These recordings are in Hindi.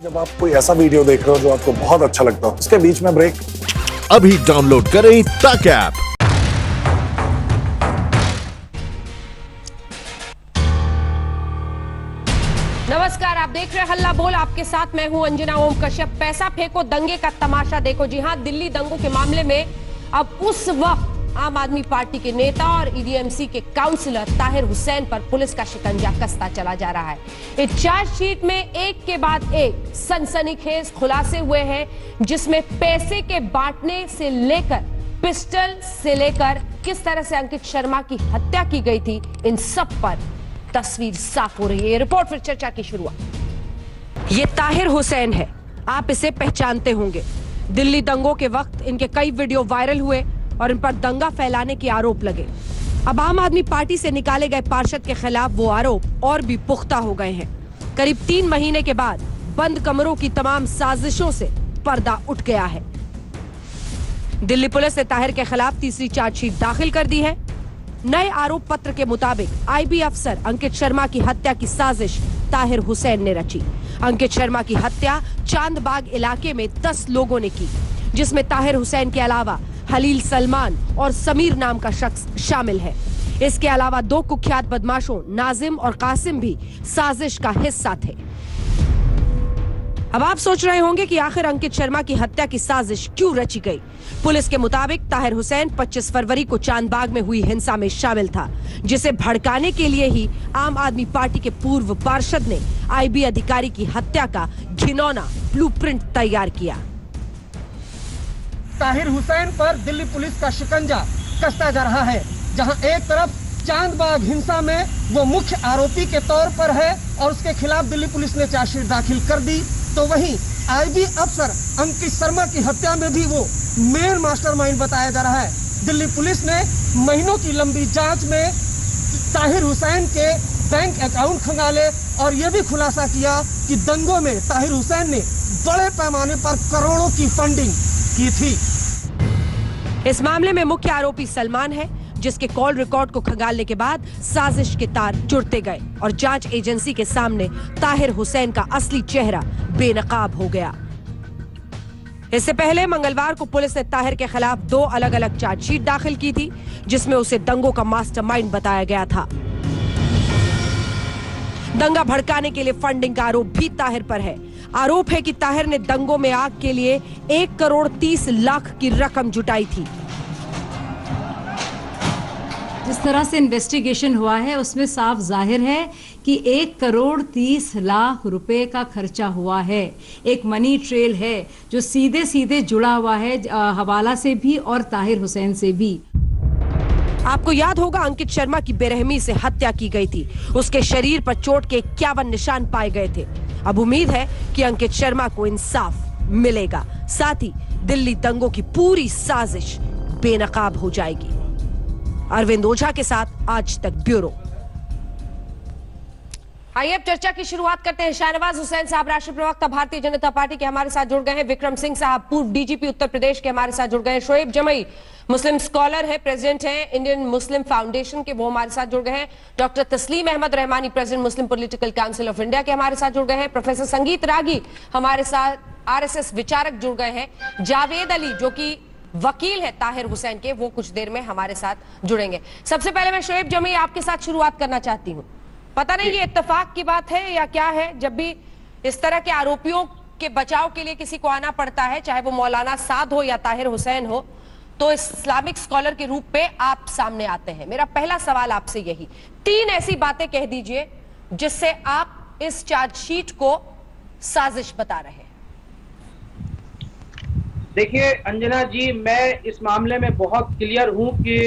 जब आप कोई ऐसा वीडियो देख रहे हो जो आपको बहुत अच्छा लगता हो, उसके बीच में ब्रेक। अभी डाउनलोड करें तक ऐप। नमस्कार, आप देख रहे हैं हल्ला बोल। आपके साथ मैं हूं अंजना ओम कश्यप। पैसा फेंको, दंगे का तमाशा देखो। जी हां, दिल्ली दंगों के मामले में अब उस वक्त आम आदमी पार्टी के नेता और ईडीएमसी के काउंसलर ताहिर हुसैन पर पुलिस का शिकंजा कसता चला जा रहा है। इस चार्जशीट में एक के बाद एक सनसनीखेज खुलासे हुए हैं, जिसमें पैसे के बांटने से लेकर पिस्टल से लेकर किस तरह से अंकित शर्मा की हत्या की गई थी, इन सब पर तस्वीर साफ हो रही है। रिपोर्ट फिर चर्चा की शुरुआत। ये ताहिर हुसैन है, आप इसे पहचानते होंगे। दिल्ली दंगों के वक्त इनके कई वीडियो वायरल हुए और इन पर दंगा फैलाने के आरोप लगे। अब आम आदमी पार्टी से निकाले गए पार्षद के खिलाफ वो आरोप और भी पुख्ता हो गए हैं। करीब 3 महीने के बाद बंद कमरों की तमाम साजिशों से पर्दा उठ गया है। दिल्ली पुलिस ने ताहिर के खिलाफ तीसरी चार्जशीट दाखिल कर दी है। नए आरोप पत्र के मुताबिक आईबी अफसर अंकित शर्मा की हत्या की साजिश ताहिर हुसैन ने रची। अंकित शर्मा की हत्या चांदबाग इलाके में 10 लोगों ने की, जिसमें ताहिर हुसैन के अलावा हलील सलमान और समीर नाम का शख्स शामिल है। इसके अलावा 2 कुख्यात बदमाशों नाजिम और कासिम भी साजिश का हिस्सा थे। अब आप सोच रहे होंगे कि आखिर अंकित शर्मा की हत्या की साजिश क्यों रची गई। पुलिस के मुताबिक ताहिर हुसैन 25 फरवरी को चांदबाग में हुई हिंसा में शामिल था, जिसे भड़काने के लिए ही आम आदमी पार्टी के पूर्व पार्षद ने आईबी अधिकारी की हत्या का घिनौना ब्लूप्रिंट तैयार किया। ताहिर हुसैन पर दिल्ली पुलिस का शिकंजा कसता जा रहा है, जहां एक तरफ चांदबाग हिंसा में वो मुख्य आरोपी के तौर पर है और उसके खिलाफ दिल्ली पुलिस ने चार्जशीट दाखिल कर दी, तो वहीं आईबी अफसर अंकित शर्मा की हत्या में भी वो मेन मास्टरमाइंड बताया जा रहा है। दिल्ली पुलिस ने महीनों की लंबी जांच में ताहिर हुसैन के बैंक अकाउंट खंगाले और ये भी खुलासा किया कि दंगों में ताहिर हुसैन ने बड़े पैमाने पर करोड़ों की फंडिंग की थी। इस मामले में मुख्य आरोपी सलमान है, जिसके कॉल रिकॉर्ड को खंगालने के बाद साजिश के तार जुड़ते गए और जांच एजेंसी के सामने ताहिर हुसैन का असली चेहरा बेनकाब हो गया। इससे पहले मंगलवार को पुलिस ने ताहिर के खिलाफ 2 अलग अलग चार्जशीट दाखिल की थी, जिसमें उसे दंगों का मास्टरमाइंड बताया गया था। दंगा भड़काने के लिए फंडिंग का आरोप भी ताहिर पर है। आरोप है कि ताहिर ने दंगों में आग के लिए 1 करोड़ 30 लाख की रकम जुटाई थी। जिस तरह से इन्वेस्टिगेशन हुआ है उसमें साफ जाहिर है कि 1 करोड़ 30 लाख रुपए का खर्चा हुआ है। एक मनी ट्रेल है जो सीधे सीधे जुड़ा हुआ है हवाला से भी और ताहिर हुसैन से भी। आपको याद होगा, अंकित शर्मा की बेरहमी से हत्या की गई थी। उसके शरीर पर चोट के 51 निशान पाए गए थे। अब उम्मीद है कि अंकित शर्मा को इंसाफ मिलेगा, साथ ही दिल्ली दंगों की पूरी साजिश बेनकाब हो जाएगी। अरविंद ओझा के साथ आज तक ब्यूरो। आइए अब चर्चा की शुरुआत करते हैं। शाहनवाज हुसैन साहब, राष्ट्रीय प्रवक्ता भारतीय जनता पार्टी के, हमारे साथ जुड़ गए हैं। विक्रम सिंह साहब, पूर्व डीजीपी उत्तर प्रदेश के, हमारे साथ जुड़ गए हैं। शोएब जमई, मुस्लिम स्कॉलर है, प्रेसिडेंट हैं इंडियन मुस्लिम फाउंडेशन के, वो हमारे साथ जुड़ गए हैं। Doctor Taslim Ahmad Rahmani, president Muslim political council of India के, हमारे साथ जुड़ गए हैं। प्रोफेसर संगीत रागी हमारे साथ आरएसएस विचारक जुड़ गए हैं। जावेद अली जो कि वकील है ताहिर हुसैन के, वो कुछ देर में हमारे साथ जुड़ेंगे। सबसे पहले मैं शोएब जमई आपके साथ शुरुआत करना चाहती हूँ। पता नहीं ये इत्तेफाक की बात है या क्या है, जब भी इस तरह के आरोपियों के बचाव के लिए किसी को आना पड़ता है, चाहे वो मौलाना साद हो या ताहिर हुसैन हो, तो इस्लामिक स्कॉलर के रूप पे आप सामने आते हैं। मेरा पहला सवाल आपसे यही, 3 ऐसी बातें कह दीजिए जिससे आप इस चार्जशीट को साजिश बता रहे हैं। देखिए अंजना जी, मैं इस मामले में बहुत क्लियर हूं कि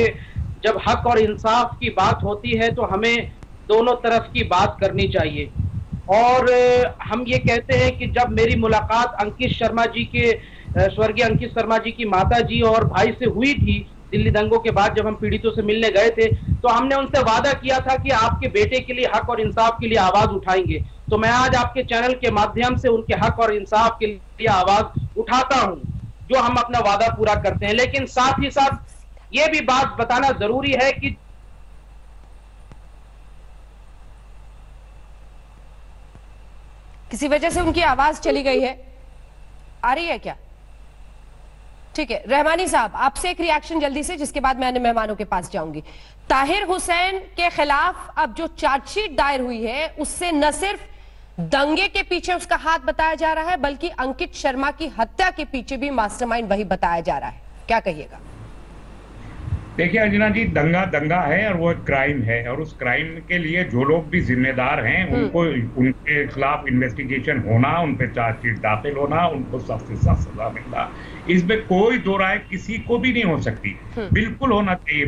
जब हक और इंसाफ की बात होती है तो हमें दोनों तरफ की बात करनी चाहिए। और हम ये कहते हैं कि जब मेरी मुलाकात अंकित शर्मा जी के, स्वर्गीय अंकित शर्मा जी की माता जी और भाई से हुई थी दिल्ली दंगों के बाद, जब हम पीड़ितों से मिलने गए थे, तो हमने उनसे वादा किया था कि आपके बेटे के लिए, हक और इंसाफ के लिए आवाज उठाएंगे। तो मैं आज आपके चैनल के माध्यम से उनके हक और इंसाफ के लिए आवाज उठाता हूं, जो हम अपना वादा पूरा करते हैं। लेकिन साथ ही साथ ये भी बात बताना जरूरी है कि किसी वजह से उनकी आवाज चली गई है, आ रही है क्या? ठीक है, रहमानी साहब आपसे एक रिएक्शन जल्दी से, जिसके बाद मैं अन्य मेहमानों के पास जाऊंगी। ताहिर हुसैन के खिलाफ अब जो चार्जशीट दायर हुई है उससे न सिर्फ दंगे के पीछे उसका हाथ बताया जा रहा है, बल्कि अंकित शर्मा की हत्या के पीछे भी मास्टरमाइंड वही बताया जा रहा है। क्या कहिएगा? देखिए अंजना जी, दंगा दंगा है और वो एक क्राइम है, और उस क्राइम के लिए जो लोग भी जिम्मेदार हैं उनको, उनके खिलाफ इन्वेस्टिगेशन होना, उन पे चार्जशीट दाखिल होना, उनको सख्त से सख्त सजा मिलना, इसमें कोई दो राय किसी को भी नहीं हो सकती। बिल्कुल होना चाहिए।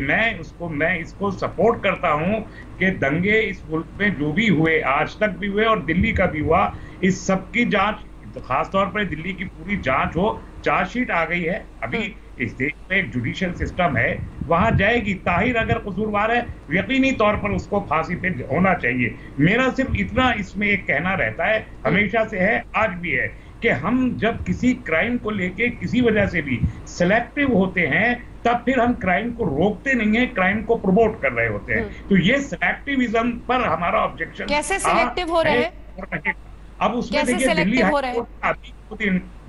मैं इसको सपोर्ट करता हूं कि दंगे इस मुल्क में जो भी हुए, आज तक भी हुए और दिल्ली का भी हुआ, इस सब की जांच, तो खासतौर पर दिल्ली की पूरी जांच हो। चार्जशीट आ गई है, अभी इस देश में एक जुडिशियल सिस्टम है, वहां जाएगी। ताहिर अगर कसूरवार है, यकीनी तौर पर उसको फांसी पे होना चाहिए। मेरा सिर्फ इतना इसमें एक कहना रहता है, हमेशा से है, आज भी है, कि हम जब किसी क्राइम को लेके किसी वजह से भी सिलेक्टिव होते हैं, तब फिर हम क्राइम को रोकते नहीं है, क्राइम को प्रमोट कर रहे होते हैं। तो ये सिलेक्टिविज्म पर हमारा ऑब्जेक्शन कैसे सिलेक्टिव हो रहे हैं? अब उसमें देखिए, दिल्ली हाई कोर्ट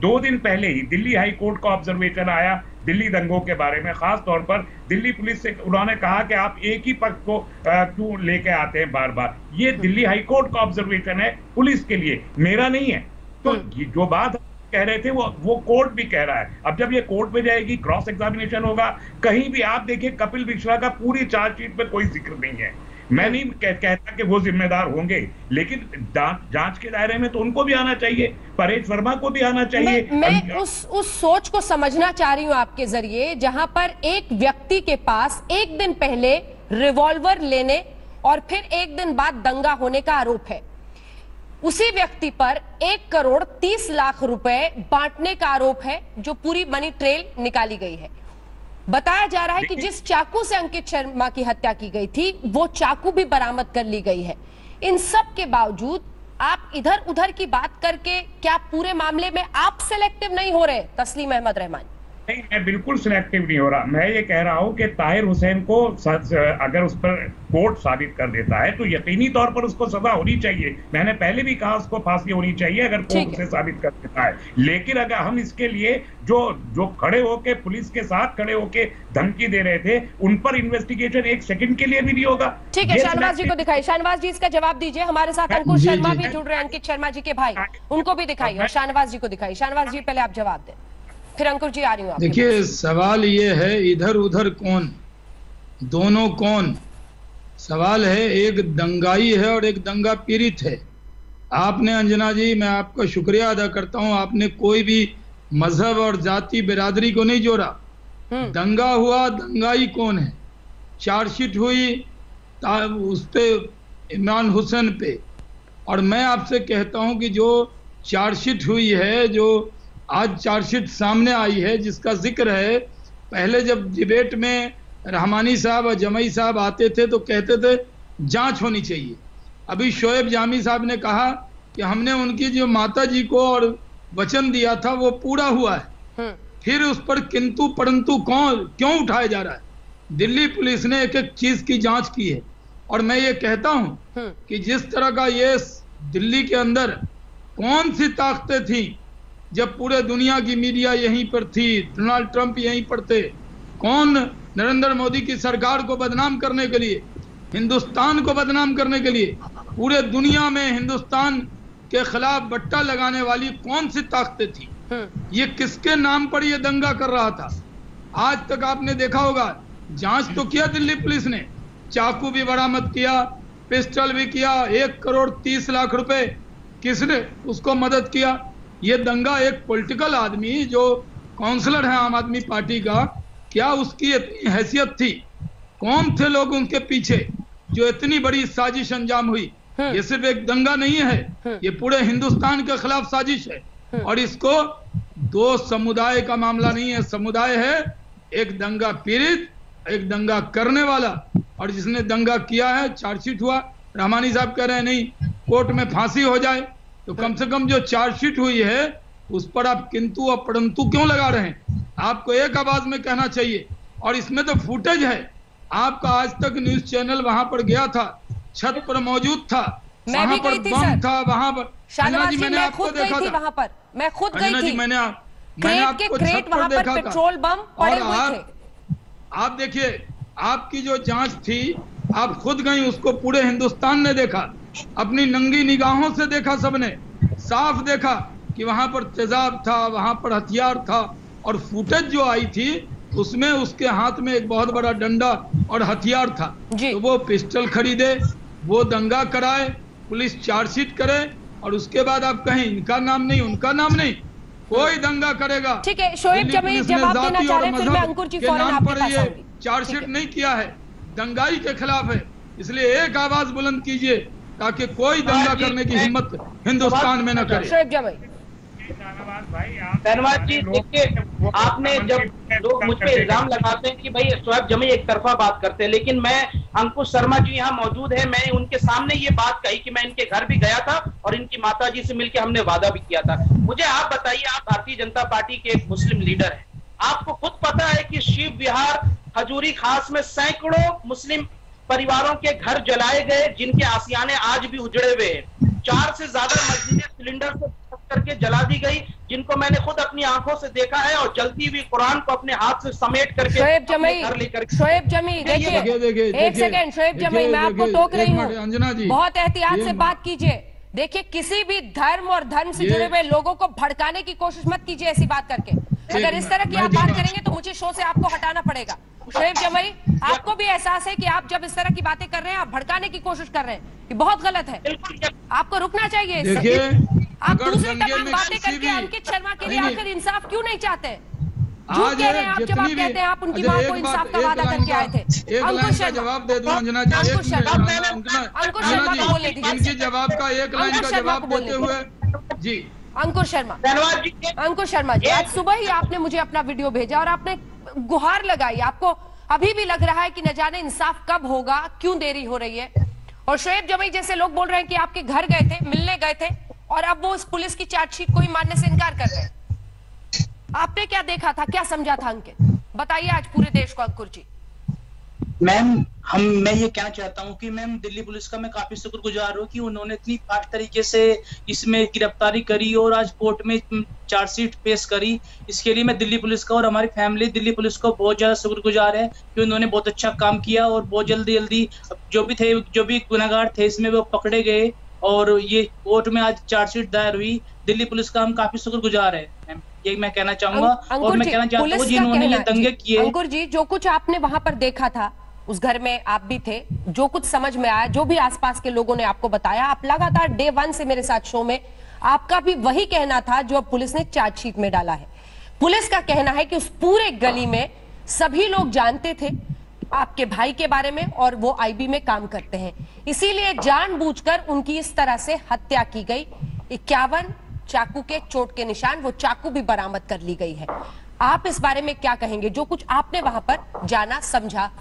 2 दिन पहले ही दिल्ली हाई कोर्ट का ऑब्जर्वेशन आया दिल्ली दंगों के बारे में। खास तौर पर दिल्ली पुलिस से उन्होंने कहा कि आप एक ही पक्ष को क्यों लेके आते हैं बार बार। ये दिल्ली हाई कोर्ट का ऑब्जर्वेशन है पुलिस के लिए, मेरा नहीं है। तो जो बात कह रहे थे वो कोर्ट भी कह रहा है। अब जब ये कोर्ट में जाएगी, क्रॉस एग्जामिनेशन होगा, कहीं भी आप देखिए कपिल मिश्रा का पूरी चार्जशीट में कोई जिक्र नहीं है। मैं नहीं कहता कि वो जिम्मेदार होंगे, लेकिन जांच के दायरे में तो उनको भी आना चाहिए, परेश वर्मा को भी आना चाहिए। मैं उस सोच को समझना चाह रही हूं आपके जरिए, जहां पर एक व्यक्ति के पास एक दिन पहले रिवॉल्वर लेने और फिर एक दिन बाद दंगा होने का आरोप है। उसी व्यक्ति पर 1 करोड़ 30 लाख रुपए बांटने का आरोप है, जो पूरी मनी ट्रेल निकाली गई है। बताया जा रहा है कि जिस चाकू से अंकित शर्मा की हत्या की गई थी, वो चाकू भी बरामद कर ली गई है। इन सब के बावजूद आप इधर उधर की बात करके क्या पूरे मामले में आप सिलेक्टिव नहीं हो रहे? तस्लीम अहमद रहमान। नहीं, मैं बिल्कुल सिलेक्टिव नहीं हो रहा। मैं ये कह रहा हूं कि ताहिर हुसैन को अगर उस पर कोर्ट साबित कर देता है तो यकीनी तौर पर उसको सजा होनी चाहिए। मैंने पहले भी कहा उसको फांसी होनी चाहिए अगर कोर्ट उसे साबित कर देता है। लेकिन अगर हम इसके लिए जो खड़े होके पुलिस के साथ खड़े होके धमकी दे रहे थे, उन पर इन्वेस्टिगेशन 1 सेकंड के लिए भी नहीं होगा। ठीक है, शाहनवाज जी को दिखाइए। शाहनवाज जी इसका जवाब दीजिए। हमारे साथ अंकुश शर्मा भी जुड़ रहे हैं, अंकित शर्मा जी के भाई, उनको भी दिखाइए और शाहनवाज जी को दिखाइए। शाहनवाज जी पहले आप जवाब दें, फिर अंकुर जी आ रही हूँ। देखिए, सवाल ये है इधर उधर कौन, दोनों कौन? सवाल है, एक दंगाई है और एक दंगा पीड़ित है। आपने अंजना जी, मैं आपका शुक्रिया अदा करता हूं, आपने कोई भी मजहब और जाति बिरादरी को नहीं जोड़ा। दंगा हुआ, दंगाई कौन है? चार्जशीट हुई उस पे इमरान हुसैन पे, और मैं आपसे कहता हूं कि जो चार्जशीट हुई है, जो आज चार्जशीट सामने आई है, जिसका जिक्र है, पहले जब डिबेट में रहमानी साहब और जमई साहब आते थे तो कहते थे जांच होनी चाहिए। अभी शोएब जामी साहब ने कहा कि हमने उनकी जो माता जी को और वचन दिया था वो पूरा हुआ है। फिर उस पर किंतु परंतु क्यों उठाया जा रहा है? दिल्ली पुलिस ने एक एक चीज की जांच की है, और मैं ये कहता हूं कि जिस तरह का ये दिल्ली के अंदर कौन सी ताकतें थी जब पूरे दुनिया की मीडिया यहीं पर थी, डोनाल्ड ट्रंप यहीं पर थे, कौन नरेंद्र मोदी की सरकार को बदनाम करने के लिए, हिंदुस्तान को बदनाम करने के लिए, पूरे दुनिया में हिंदुस्तान के खिलाफ बट्टा लगाने वाली कौन सी ताकतें थी? ये किसके नाम पर ये दंगा कर रहा था? आज तक आपने देखा होगा, जांच तो किया दिल्ली पुलिस ने, चाकू भी बरामद किया, पिस्टल भी किया, 1 करोड़ 30 लाख रुपए किसने उसको मदद किया? ये दंगा एक पॉलिटिकल आदमी जो काउंसलर है आम आदमी पार्टी का, क्या उसकी इतनी हैसियत थी? कौन थे लोग उनके पीछे जो इतनी बड़ी साजिश अंजाम हुई? ये सिर्फ एक दंगा नहीं है, ये पूरे हिंदुस्तान के खिलाफ साजिश है। और इसको 2 समुदाय का मामला नहीं है, समुदाय है, एक दंगा पीड़ित, एक दंगा करने वाला। और जिसने दंगा किया है, चार्जशीट हुआ, रहमानी साहब कह रहे हैं नहीं कोर्ट में फांसी हो जाए, तो कम से कम जो चार्जशीट हुई है उस पर आप किंतु और परंतु क्यों लगा रहे हैं? आपको एक आवाज में कहना चाहिए। और इसमें तो फुटेज है, आपका आज तक न्यूज चैनल वहां पर गया था, छत पर मौजूद था, मैं भी वहां गई पर थी बम सर। था, वहां पर शाहनवाज जी जी मैंने मैं आपको खुद गई देखा थी था वहां पर, मैं खुद गई अंजना जी थी। मैंने क्रेट के आपको क्रेट छत पर वहां पर देखा था। पेट्रोल बम पड़े और हुए थे। आप देखिए, आपकी जो जांच थी, आप खुद गई, उसको पूरे हिंदुस्तान ने देखा, अपनी नंगी निगाहों से देखा, सबने साफ देखा कि वहां पर तेजाब था, वहां पर हथियार था। और फुटेज जो आई थी उसमें उसके हाथ में एक बहुत बड़ा डंडा और हथियार था। जी। तो वो पिस्टल खरीदे, वो दंगा कराए, पुलिस चार्जशीट करे, और उसके बाद आप कहें इनका नाम नहीं, उनका नाम नहीं, कोई दंगा करेगा। ठीक है, शोएब दिल्ली जमील पुलिस ने जवाब देना जाति चाह और रहे हैं, फिर मैं मजहब अंकुर जी के फौरन नाम आपके पर पास ये आऊंगी। चार्जशीट ठीक है। नहीं किया है, दंगाई के खिलाफ है। इसलिए एक आवाज बुलंद कीजिए ताकि कोई दंगा करने की हिम्मत हिंदुस्तान में न करे। शोएब जमील। धन्यवाद जी। देखिए, आपने जब लोग मुझ पे इल्जाम लगाते हैं कि भाई शोएब जमील एक तरफा बात करते हैं, लेकिन मैं, अंकुश शर्मा जी यहाँ मौजूद है, मैंने उनके सामने ये बात कही कि मैं इनके घर भी गया था और इनकी माताजी से मिलकर हमने वादा भी किया था। मुझे आप बताइए, आप भारतीय जनता पार्टी के एक मुस्लिम लीडर हैं, आपको खुद पता है कि शिव विहार हजूरी खास में सैकड़ों मुस्लिम परिवारों के घर जलाए गए, जिनके आसियाने आज भी उजड़े हुए हैं। 4 से ज्यादा मस्जिदें सिलेंडर से करके जला दी गई, जिनको मैंने खुद अपनी आंखों से देखा है, और जलती हुई कुरान को अपने हाथ से समेट करके शोएब अपने जमील, घर लेकर शोएब जमील देखिए, एक सेकंड शोएब जमील, मैं आपको टोक रही अंजना हूँ, जी, बहुत एहतियात से ये- बात कीजिए। देखिए, किसी भी धर्म और धर्म से जुड़े हुए लोगों को भड़काने की कोशिश मत कीजिए ऐसी बात करके। अगर इस तरह की आप बात करेंगे तो मुझे शो से आपको हटाना पड़ेगा। शोएब जमील, आपको भी एहसास है कि आप जब इस तरह की बातें कर रहे हैं, आप भड़काने की कोशिश कर रहे हैं, ये बहुत गलत है, आपको रुकना चाहिए इससे। देखिए, आप अगर दूसरी दंगे तमाम में बातें किसी करके भी- अंकित शर्मा के लिए नहीं, आखिर इंसाफ क्यों नहीं चाहते? झूठ आज कह रहे हैं आप जब आप जितनी भी- कहते हैं आप उनकी अच्छा, मां एक को बात- इंसाफ का एक वादा लाइन करके का- आए थे। एक अंकुश लाइन का शर्मा, जवाब दे दूं अंजना जी, अंकुश एक शर्मा, मिनट, अंकुश अंजना शर्मा जी, को बोलने दीजिए। इनकी जवाब का एक लाइन अंकुश का शर्मा जवाब को बोलने देते हुए जी। अंकुश शर्मा, धन्यवाद जी। अंकुश शर्मा जी, आज सुबह ही आपने मुझे अपना वीडियो भेजा और आपने गुहार लगाई। आपको अभी भी लग रहा है कि न जाने इंसाफ कब होगा, क्यों देरी हो रही है। और शोएब जमील जैसे लोग बोल रहे हैं कि आपके घर गए थे, मिलने गए थे, और अब वो उस पुलिस की चार्जशीट को ही मानने से इनकार कर रहे हैं। आपने क्या देखा था, क्या समझा था अंकित? बताइए आज पूरे देश को अंकुर जी। मैम, मैं ये कहना चाहता हूँ कि मैम दिल्ली पुलिस का मैं काफी शुक्रगुजार हूँ कि उन्होंने इतनी फास्ट तरीके से इसमें गिरफ्तारी करी और आज कोर्ट में चार्जशीट पेश करी। इसके लिए मैं दिल्ली पुलिस का और हमारी फैमिली दिल्ली पुलिस को बहुत ज्यादा शुक्रगुजार है कि उन्होंने बहुत अच्छा काम किया और बहुत जल्दी जो भी गुनहगार थे इसमें वो पकड़े गए और ये कोर्ट में आज चार्जशीट दायर हुई। दिल्ली पुलिस का हम काफी शुक्रगुजार है मैम, ये मैं कहना चाहूंगा। और मैं कहना चाहता हूँ जिन्होंने ये दंगे किए। अंकुर जी, जो कुछ आपने वहां पर देखा था, उस घर में आप भी थे, जो कुछ समझ में आया, जो भी आसपास के लोगों ने आपको बताया, आप लगातार डे 1 से मेरे साथ शो में, आपका भी वही कहना था जो अब पुलिस ने चार्जशीट में डाला है। पुलिस का कहना है कि उस पूरे गली में सभी लोग जानते थे आपके भाई के बारे में और वो आईबी में काम करते हैं, इसीलिए जानबूझकर उनकी इस तरह से हत्या की गई। 51 चाकू के चोट के निशान, वो चाकू भी बरामद कर ली गई है। आप इस बारे में क्या कहेंगे, जो कुछ आपने वहां पर जाना समझा?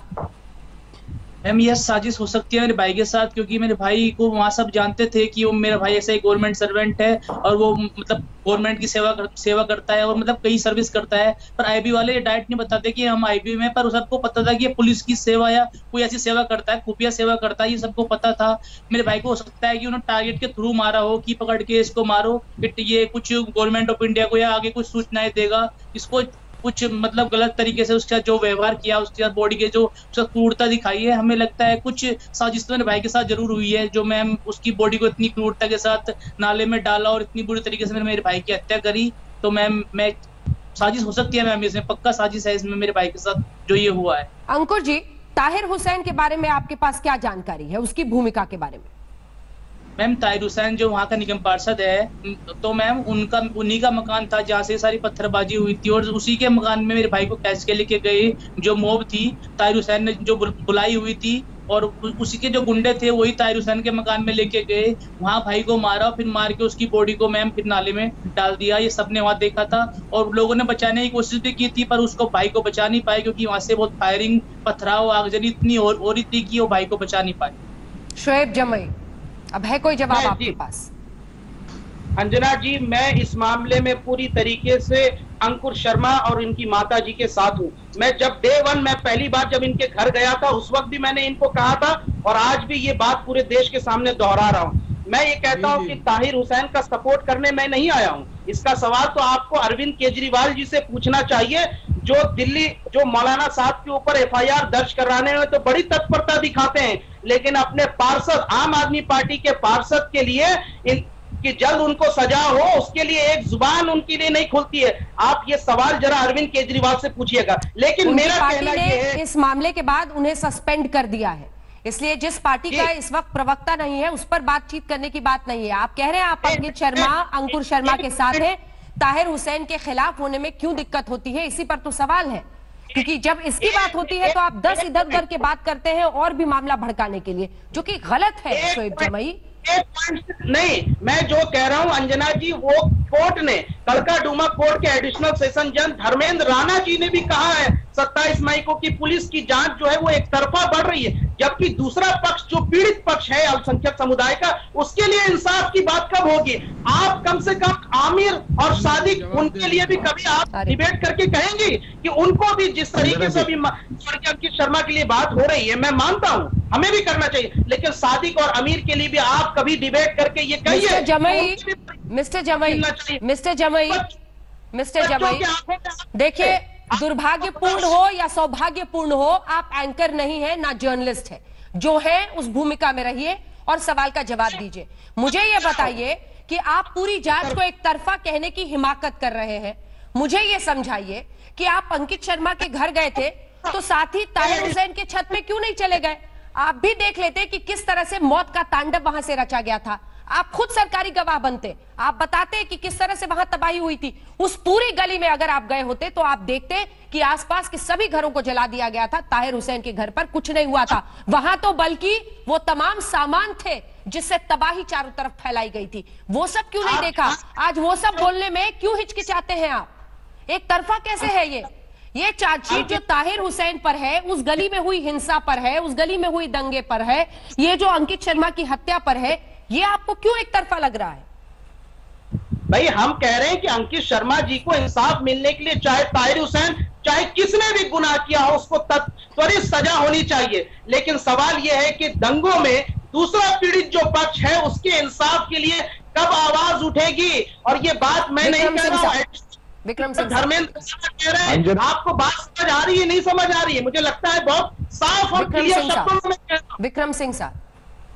मैम, यह साजिश हो सकती है मेरे भाई के साथ, क्योंकि मेरे भाई को वहाँ सब जानते थे कि वो मेरा भाई ऐसा ही गवर्नमेंट सर्वेंट है और वो मतलब गवर्नमेंट की सेवा करता है और मतलब कई सर्विस करता है। पर आईबी वाले डायरेक्ट नहीं बताते कि हम आईबी में, पर सबको पता था कि ये पुलिस की सेवा या कोई ऐसी सेवा करता है, खुफिया सेवा करता है, ये सबको पता था। मेरे भाई को हो सकता है कि उन्होंने टारगेट के थ्रू मारा हो कि पकड़ के इसको मारो, ये कुछ गवर्नमेंट ऑफ इंडिया को या आगे कुछ सूचनाएं देगा, इसको कुछ मतलब गलत तरीके से उसका जो व्यवहार किया, उसके साथ बॉडी के जो क्रूरता दिखाई है, हमें लगता है कुछ साजिश तो मेरे भाई के साथ जरूर हुई है, जो मैम उसकी बॉडी को इतनी क्रूरता के साथ नाले में डाला और इतनी बुरी तरीके से मेरे भाई की हत्या करी। तो मैम मैं साजिश हो सकती है मैम, इसमें पक्का साजिश है इसमें मेरे भाई के साथ जो ये हुआ है। अंकुर जी, ताहिर हुसैन के बारे में आपके पास क्या जानकारी है, उसकी भूमिका के बारे में? मैम, ताहिर हुसैन जो वहाँ का निगम पार्षद है, तो मैम उन्हीं का मकान था जहाँ से सारी पत्थरबाजी हुई थी और उसी के मकान में मेरे भाई को कैच के लेके गए। जो मॉब थी ताहिर हुसैन ने जो बुलाई हुई थी और उसी के जो गुंडे थे वही ताहिर हुसैन के मकान में लेके गए, वहाँ भाई को मारा, फिर मार के उसकी बॉडी को मैम फिर नाले में डाल दिया। ये सबने वहाँ देखा था और लोगों ने बचाने की कोशिश भी की थी, पर उसको भाई को बचा नहीं पाए क्योंकि वहाँ से बहुत फायरिंग, पथराव, आगजनी इतनी हो रही थी कि वो भाई को बचा नहीं पाए। शोएब जमील, अब है कोई जवाब आपके पास? अंजना जी, मैं इस मामले में पूरी तरीके से अंकुर शर्मा और इनकी माता जी के साथ हूँ। मैं जब डे 1 मैं पहली बार जब इनके घर गया था, उस वक्त भी मैंने इनको कहा था और आज भी ये बात पूरे देश के सामने दोहरा रहा हूँ। मैं ये कहता हूं कि ताहिर हुसैन का सपोर्ट करने मैं नहीं आया हूं। इसका सवाल तो आपको अरविंद केजरीवाल जी से पूछना चाहिए, जो दिल्ली जो मौलाना साहब के ऊपर एफआईआर दर्ज कराने में तो बड़ी तत्परता दिखाते हैं, लेकिन अपने पार्षद, आम आदमी पार्टी के पार्षद के लिए कि जल्द उनको सजा हो, उसके लिए एक जुबान उनके लिए नहीं खुलती है। आप ये सवाल जरा अरविंद केजरीवाल से पूछिएगा। लेकिन मेरा कहना ये है, इस मामले के बाद उन्हें सस्पेंड कर दिया है, इसलिए जिस पार्टी का इस वक्त प्रवक्ता नहीं है उस पर बातचीत करने की बात नहीं है। आप कह रहे हैं आप अंकुर शर्मा के साथ हैं, ताहिर हुसैन के खिलाफ होने में क्यों दिक्कत होती है, इसी पर तो सवाल है। क्योंकि जब इसकी बात होती है तो आप 10 इधर उधर के बात करते हैं और भी मामला भड़काने के लिए, जो कि गलत है। शोएब जमई, नहीं, मैं जो कह रहा हूं अंजना जी, वो कोर्ट ने, कड़काडूमा कोर्ट के एडिशनल सेशन जज धर्मेंद्र राणा जी ने भी कहा है 27 मई को कि पुलिस की जांच जो है वो एक तरफा बढ़ रही है, जबकि दूसरा पक्ष जो पीड़ित पक्ष है अल्पसंख्यक समुदाय का, उसके लिए इंसाफ की बात कब होगी? आप कम से कम आमिर और सादिक, उनके लिए भी कभी आप डिबेट करके कहेंगे कि उनको भी जिस तरीके से भी अंकित शर्मा के लिए बात हो रही है, मैं मानता हूं हमें भी करना चाहिए, लेकिन सादिक और अमीर के लिए भी आप कभी डिबेट करके ये कहिए। मिस्टर जमई, देखिए, दुर्भाग्यपूर्ण हो या सौभाग्यपूर्ण हो, आप एंकर नहीं है ना जर्नलिस्ट है, जो है उस भूमिका में रहिए और सवाल का जवाब दीजिए। मुझे ये बताइए कि आप पूरी जांच को एक तरफा कहने की हिमाकत कर रहे हैं। मुझे ये समझाइए कि आप अंकित शर्मा के घर गए थे तो साथ ही ताहिर हुसैन के छत में क्यों नहीं चले गए? आप भी देख लेते कि किस तरह से मौत का तांडव वहां से रचा गया था। आप खुद सरकारी गवाह बनते, आप बताते कि किस तरह से वहां तबाही हुई थी। उस पूरी गली में अगर आप गए होते तो आप देखते कि आसपास के सभी घरों को जला दिया गया था, ताहिर हुसैन के घर पर कुछ नहीं हुआ था। वहां तो बल्कि वो तमाम सामान थे जिससे तबाही चारों तरफ फैलाई गई थी। वो सब क्यों नहीं देखा? आज वो सब बोलने में क्यों हिचकिचाते हैं आप? एक तरफा कैसे है ये चार्जशीट जो ताहिर हुसैन पर है, उस गली में हुई हिंसा पर है, उस गली में हुई दंगे पर है, ये जो अंकित शर्मा की हत्या पर है, ये आपको क्यों एक तरफा लग रहा है? भाई, हम कह रहे हैं कि अंकित शर्मा जी को इंसाफ मिलने के लिए चाहे ताहिर हुसैन, चाहे किसने भी गुनाह किया हो, उसको त्वरित सजा होनी चाहिए। लेकिन सवाल यह है कि दंगों में दूसरा पीड़ित जो पक्ष है उसके इंसाफ के लिए कब आवाज उठेगी? और ये बात मैं नहीं कह रहा हूं, विक्रम सिंह धर्मेंद्र कह रहे हैं। आपको बात समझ आ रही है, नहीं समझ आ रही है? मुझे लगता है बहुत साफ और क्लियर शब्दों में कह रहा हूं। विक्रम सिंह साहब,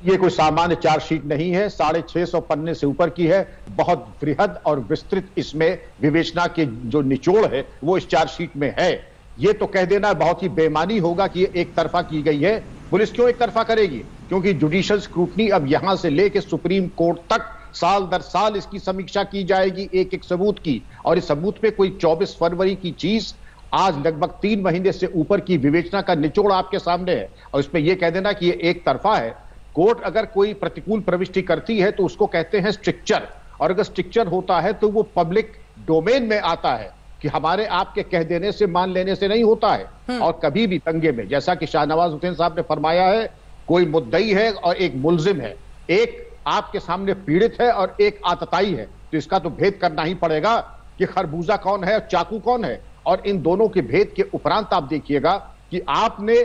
ये कोई सामान्य चार्जशीट नहीं है, 650 पन्ने से ऊपर की है, बहुत बृहद और विस्तृत इसमें विवेचना के जो निचोड़ है वो इस चार्जशीट में है। ये तो कह देना बहुत ही बेईमानी होगा कि ये एक तरफा की गई है। पुलिस क्यों एक तरफा करेगी? क्योंकि जुडिशियल स्क्रूटनी अब यहां से लेकर सुप्रीम कोर्ट तक साल दर साल इसकी समीक्षा की जाएगी, एक एक सबूत की। और इस सबूत पे कोई 24 फरवरी की चीज आज लगभग 3 महीने से ऊपर की विवेचना का निचोड़ आपके सामने है, और इसमें यह कह देना कि ये एक तरफा है। कोर्ट अगर कोई प्रतिकूल प्रविष्टि करती है तो उसको कहते हैं स्ट्रिक्चर, और अगर स्ट्रिक्चर होता है तो वो पब्लिक डोमेन में आता है कि हमारे आपके कह देने से, मान लेने से नहीं होता है। और कभी भी दंगे में, जैसा कि शाहनवाज हुसैन साहब ने फरमाया है, कोई मुद्दई है और एक मुलजिम है, एक आपके सामने पीड़ित है और एक आतताई है, तो इसका तो भेद करना ही पड़ेगा कि खरबूजा कौन है और चाकू कौन है। और इन दोनों के भेद के उपरांत आप देखिएगा कि आपने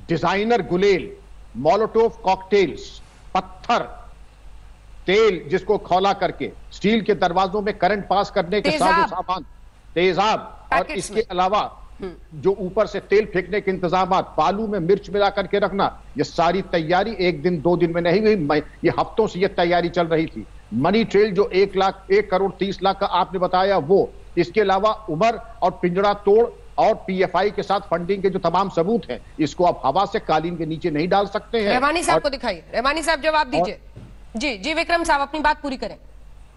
डिजाइनर गुलेल, मोलोटोव कॉकटेल्स, पत्थर, तेल जिसको खौला करके, स्टील के दरवाजों में करंट पास करने के सामान, तेजाब, और इसके अलावा जो ऊपर से तेल फेंकने के इंतजाम, बालू में मिर्च मिला करके रखना, ये सारी तैयारी 1 दिन 2 दिन में नहीं हुई, ये हफ्तों से ये तैयारी चल रही थी। मनी ट्रेल जो 1 करोड़ 30 लाख का आपने बताया, वो, इसके अलावा उमर और पिंजरा तोड़ और पीएफआई के साथ फंडिंग के जो तमाम सबूत हैं, इसको आप हवा से कालीन के नीचे नहीं डाल सकते हैं। रहमानी साहब को दिखाइए, रहमानी साहब जवाब दीजिए। जी विक्रम साहब, अपनी बात पूरी करें।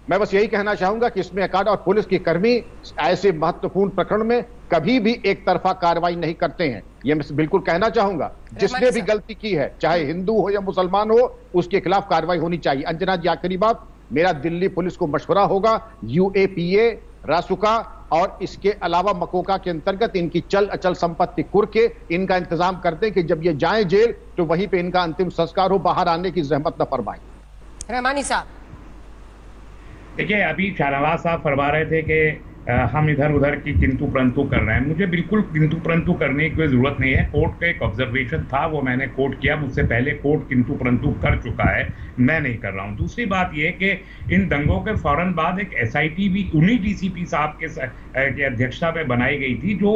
मैं बस यही कहना चाहूंगा कि इसमें अकाडा और पुलिस की कर्मी ऐसे महत्वपूर्ण प्रकरण में कभी भी एक तरफा कार्रवाई नहीं करते हैं, ये मैं बिल्कुल कहना चाहूंगा। जिसने भी गलती की है, चाहे हिंदू हो या मुसलमान हो, उसके खिलाफ कार्रवाई होनी चाहिए। अंजना जी, आखिरी बात, मेरा दिल्ली पुलिस को मशवरा होगा, यूएपीए, रासुका और इसके अलावा मकोका के अंतर्गत इनकी चल अचल संपत्ति कुर के इनका इंतजाम करते हैं कि जब ये जाएं जेल तो वहीं पे इनका अंतिम संस्कार हो, बाहर आने की जहमत न फरमाएं। रहमानी साहब, देखिए, अभी शाहनवाज साहब फरमा रहे थे कि हम इधर उधर की किंतु परंतु कर रहे हैं। मुझे बिल्कुल किंतु परंतु करने की कोई जरूरत नहीं है। कोर्ट का एक ऑब्जर्वेशन था, वो मैंने कोर्ट किया, मुझसे पहले कोर्ट किंतु परंतु कर चुका है, मैं नहीं कर रहा हूं। दूसरी बात यह कि इन दंगों के फौरन बाद एक SIT भी उन्हीं DCP साहब के अध्यक्षता में बनाई गई थी, जो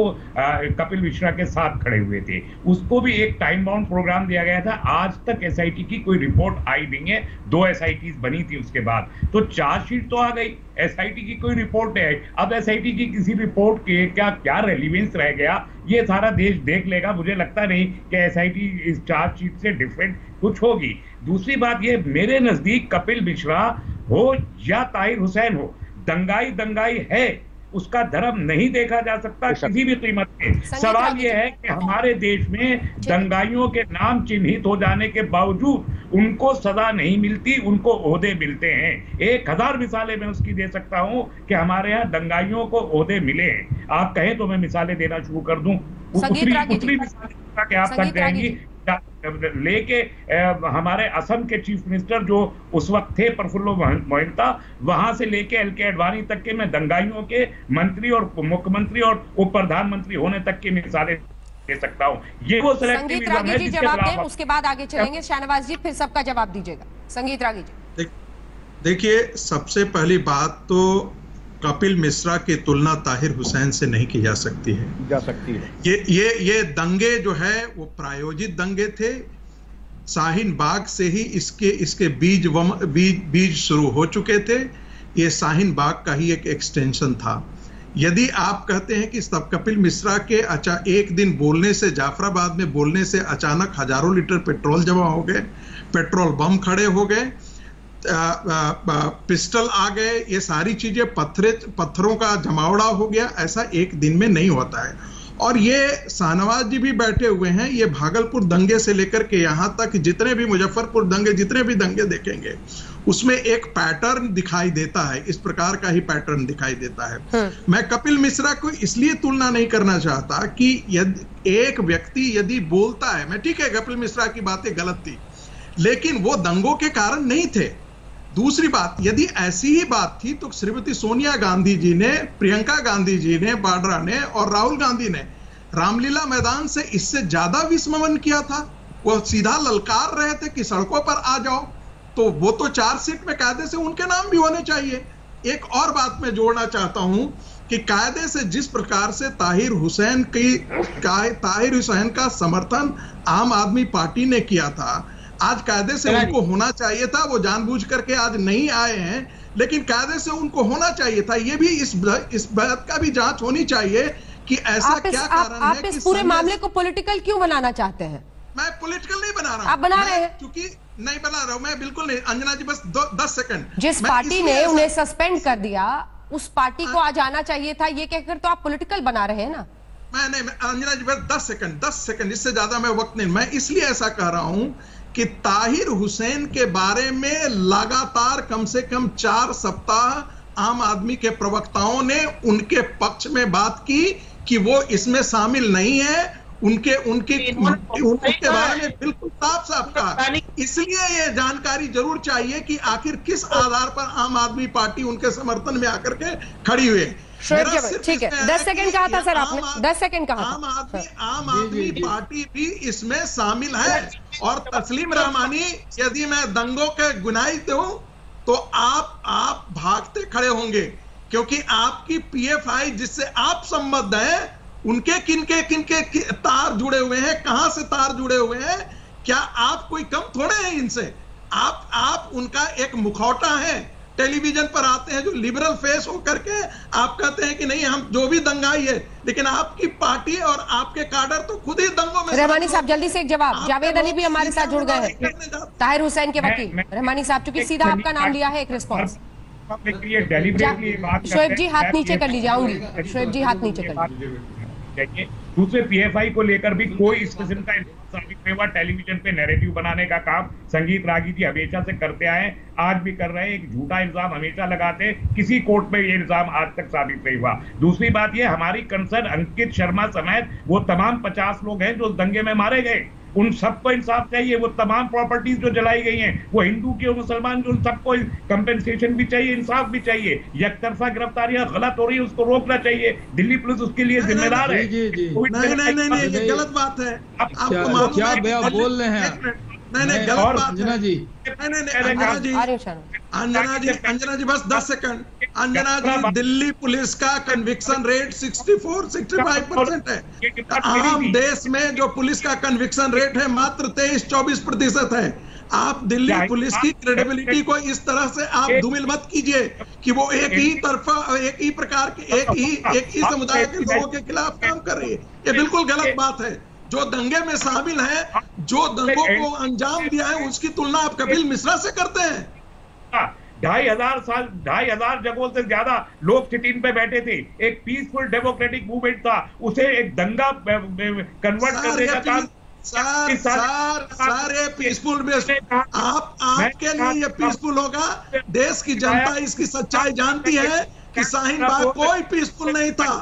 कपिल मिश्रा के साथ खड़े हुए थे। उसको भी एक टाइम बाउंड प्रोग्राम दिया गया था। आज तक SIT की कोई रिपोर्ट आई नहीं है। 2 SITs बनी थी उसके बाद, तो चार्जशीट तो आ गई, SIT की कोई रिपोर्ट नहीं आई। अब SIT की किसी रिपोर्ट के क्या रेलिवेंस रह गया, ये सारा देश देख लेगा। मुझे लगता नहीं कि SIT इस चार्जशीट से डिफरेंट कुछ होगी। दूसरी बात ये, मेरे नजदीक कपिल मिश्रा हो या ताहिर हुसैन हो, दंगाई दंगाई है, उसका धर्म नहीं देखा जा सकता किसी भी कीमत पे। सवाल यह है कि हमारे देश में दंगाइयों के नाम चिन्हित हो जाने के बावजूद उनको सजा नहीं मिलती, उनको ओहदे मिलते हैं। 1000 मिसालें मैं उसकी दे सकता हूं कि हमारे यहाँ दंगाइयों को ओहदे मिले हैं। आप कहें तो मैं मिसालें देना शुरू कर दूं, उतनी मिसालें कि आप थक जाएंगी। लेके हमारे असम के चीफ मिनिस्टर जो उस वक्त थे प्रफुल्ल मोहिंता, वहां से लेके LK आडवाणी तक के मैं दंगाइयों के मंत्री और मुख्यमंत्री और उप प्रधानमंत्री होने तक की मिसालें दे सकता हूं। ये वो संगीत रागी जी जवाब दें, उसके बाद आगे चलेंगे। शाहनवाज जी फिर सबका जवाब दीजिएगा। संगीत रागी जी। देखिए, सबसे पहली बात तो कपिल मिश्रा की तुलना ताहिर हुसैन से नहीं की जा सकती है। ये दंगे जो है वो प्रायोजित दंगे थे। शाहीन बाग से ही इसके बीज शुरू हो चुके थे। ये शाहीन बाग का ही एक एक्सटेंशन था। यदि आप कहते हैं कि तब कपिल मिश्रा के एक दिन बोलने से, जाफराबाद में बोलने से अचानक हजारों लीटर पेट्रोल जमा हो गए, पेट्रोल बम खड़े हो गए, पिस्टल आ गए, ये सारी चीजें पत्थरों का जमावड़ा हो गया, ऐसा एक दिन में नहीं होता है। और ये शाहनवाज जी भी बैठे हुए हैं, ये भागलपुर दंगे से लेकर के यहाँ तक जितने भी मुजफ्फरपुर दंगे, जितने भी दंगे देखेंगे उसमें एक पैटर्न दिखाई देता है, इस प्रकार का ही पैटर्न दिखाई देता है। मैं कपिल मिश्रा को इसलिए तुलना नहीं करना चाहता कि यदि एक व्यक्ति यदि बोलता है, मैं ठीक है कपिल मिश्रा की बातें गलत थी, लेकिन वो दंगों के कारण नहीं थे। दूसरी बात, यदि ऐसी ही बात थी तो श्रीमती सोनिया गांधी जी ने, प्रियंका गांधी जी ने, वाड्रा ने और राहुल गांधी ने रामलीला मैदान से इससे ज्यादा विस्मरण किया था। वो सीधा ललकार रहे थे कि सड़कों पर आ जाओ, तो वो तो चार्जशीट में कायदे से उनके नाम भी होने चाहिए। एक और बात मैं जोड़ना चाहता हूं कि कायदे से जिस प्रकार से ताहिर हुसैन का समर्थन आम आदमी पार्टी ने किया था, आज कायदे से उनको होना चाहिए था। वो जानबूझ करके आज नहीं आए हैं, लेकिन कायदे से उनको होना चाहिए था। ये भी इस बात का भी जांच होनी चाहिए कि ऐसा क्या कारण है। आप इस पूरे मामले को पॉलिटिकल क्यों बनाना चाहते हैं? मैं पॉलिटिकल नहीं बना रहा हूं। आप बना रहे हैं। क्योंकि नहीं बना रहा हूं मैं, बिल्कुल नहीं। अंजना जी बस 10 सेकंड। जिस पार्टी ने उन्हें सस्पेंड कर दिया, उस पार्टी को आज आना चाहिए था, ये कहकर तो आप पॉलिटिकल बना रहे हैं ना। मैं नहीं, अंजना जी बस 10 सेकंड, इससे ज्यादा मैं वक्त नहीं। मैं इसलिए ऐसा कह रहा हूं कि ताहिर हुसैन के बारे में लगातार कम से कम 4 सप्ताह आम आदमी के प्रवक्ताओं ने उनके पक्ष में बात की कि वो इसमें शामिल नहीं है। उनके बारे में बिल्कुल साफ कहा। इसलिए ये जानकारी जरूर चाहिए कि आखिर किस आधार पर आम आदमी पार्टी उनके समर्थन में आकर के खड़ी हुई। ठीक है, 10 सेकंड कहा था सर आपने, 10 सेकंड कहा था। आम आदमी पार्टी भी इसमें शामिल है। और तस्लीम रहमानी, यदि मैं दंगों के गुनाही दूं तो आप भागते खड़े होंगे, क्योंकि आपकी PFI जिससे आप संबद्ध हैं, उनके किनके तार जुड़े हुए हैं, कहां से तार जुड़े हुए हैं। क्या आप कोई कम थोड़े हैं इनसे? आप उनका एक मुखौटा है। टेलीविजन पर आते हैं जो लिबरल फेस होकर के आप कहते हैं कि नहीं हम जो भी दंगाई है, लेकिन आपकी पार्टी और आपके काडर तो खुद ही दंगों में। रहमानी साहब जल्दी से एक जवाब। जावेद अली भी हमारे साथ जुड़ गए हैं, ताहिर हुसैन के वकील। रहमानी साहब, चूंकि सीधा आपका नाम लिया है, एक रिस्पॉन्स। शोएब जी हाथ नीचे कर लीजिए, आऊंगी। शोएब जी हाथ नीचे कर लीजिए। दूसरे PFI को लेकर भी कोई इस किस्म का साबित नहीं हुआ। टेलीविजन पे नैरेटिव बनाने का काम संगीत रागी जी हमेशा से करते आए, आज भी कर रहे हैं। एक झूठा इल्जाम हमेशा लगाते, किसी कोर्ट में ये इल्जाम आज तक साबित नहीं हुआ। दूसरी बात ये, हमारी कंसर्न अंकित शर्मा समेत वो तमाम 50 लोग हैं जो दंगे में मारे गए, उन सबको इंसाफ चाहिए। वो तमाम प्रॉपर्टीज जो जलाई गई हैं, वो हिंदू के और मुसलमान के, उन सबको कंपेंसेशन भी चाहिए, इंसाफ भी चाहिए। यकतरफा गिरफ्तारियां गलत हो रही है, उसको रोकना चाहिए। दिल्ली पुलिस उसके लिए जिम्मेदार है। नहीं, ये गलत बात है। आपको मालूम क्या है भैया बोल रहे हैं? नहीं, गलत बात अंजना है। जी, अंजना जी बस 10 सेकंड। अंजना जी, दिल्ली पुलिस का कन्विक्शन रेट 64-65% है। आम देश में जो पुलिस का कन्विक्शन रेट है मात्र 23-24% है। आप दिल्ली पुलिस की क्रेडिबिलिटी को इस तरह से आप धूमिल मत कीजिए कि वो एक ही तरफा, एक ही प्रकार के, एक ही समुदाय के लोगों के खिलाफ काम कर रही है। ये बिल्कुल गलत बात है। जो दंगे में शामिल है, जो दंगों को अंजाम दिया है, उसकी तुलना आप कपिल मिश्रा से करते हैं। 2,500 जगहों से ज्यादा लोग सिटिंग पे बैठे थे। एक पीसफुल डेमोक्रेटिक मूवमेंट था, उसे एक दंगा कन्वर्ट करने का काम। सारे पीसफुल में आपके लिए ये पीसफुल होगा। देश की जनता इसकी सच्चाई जानती है कि शाहीन बाग कोई पीसफुल नहीं था।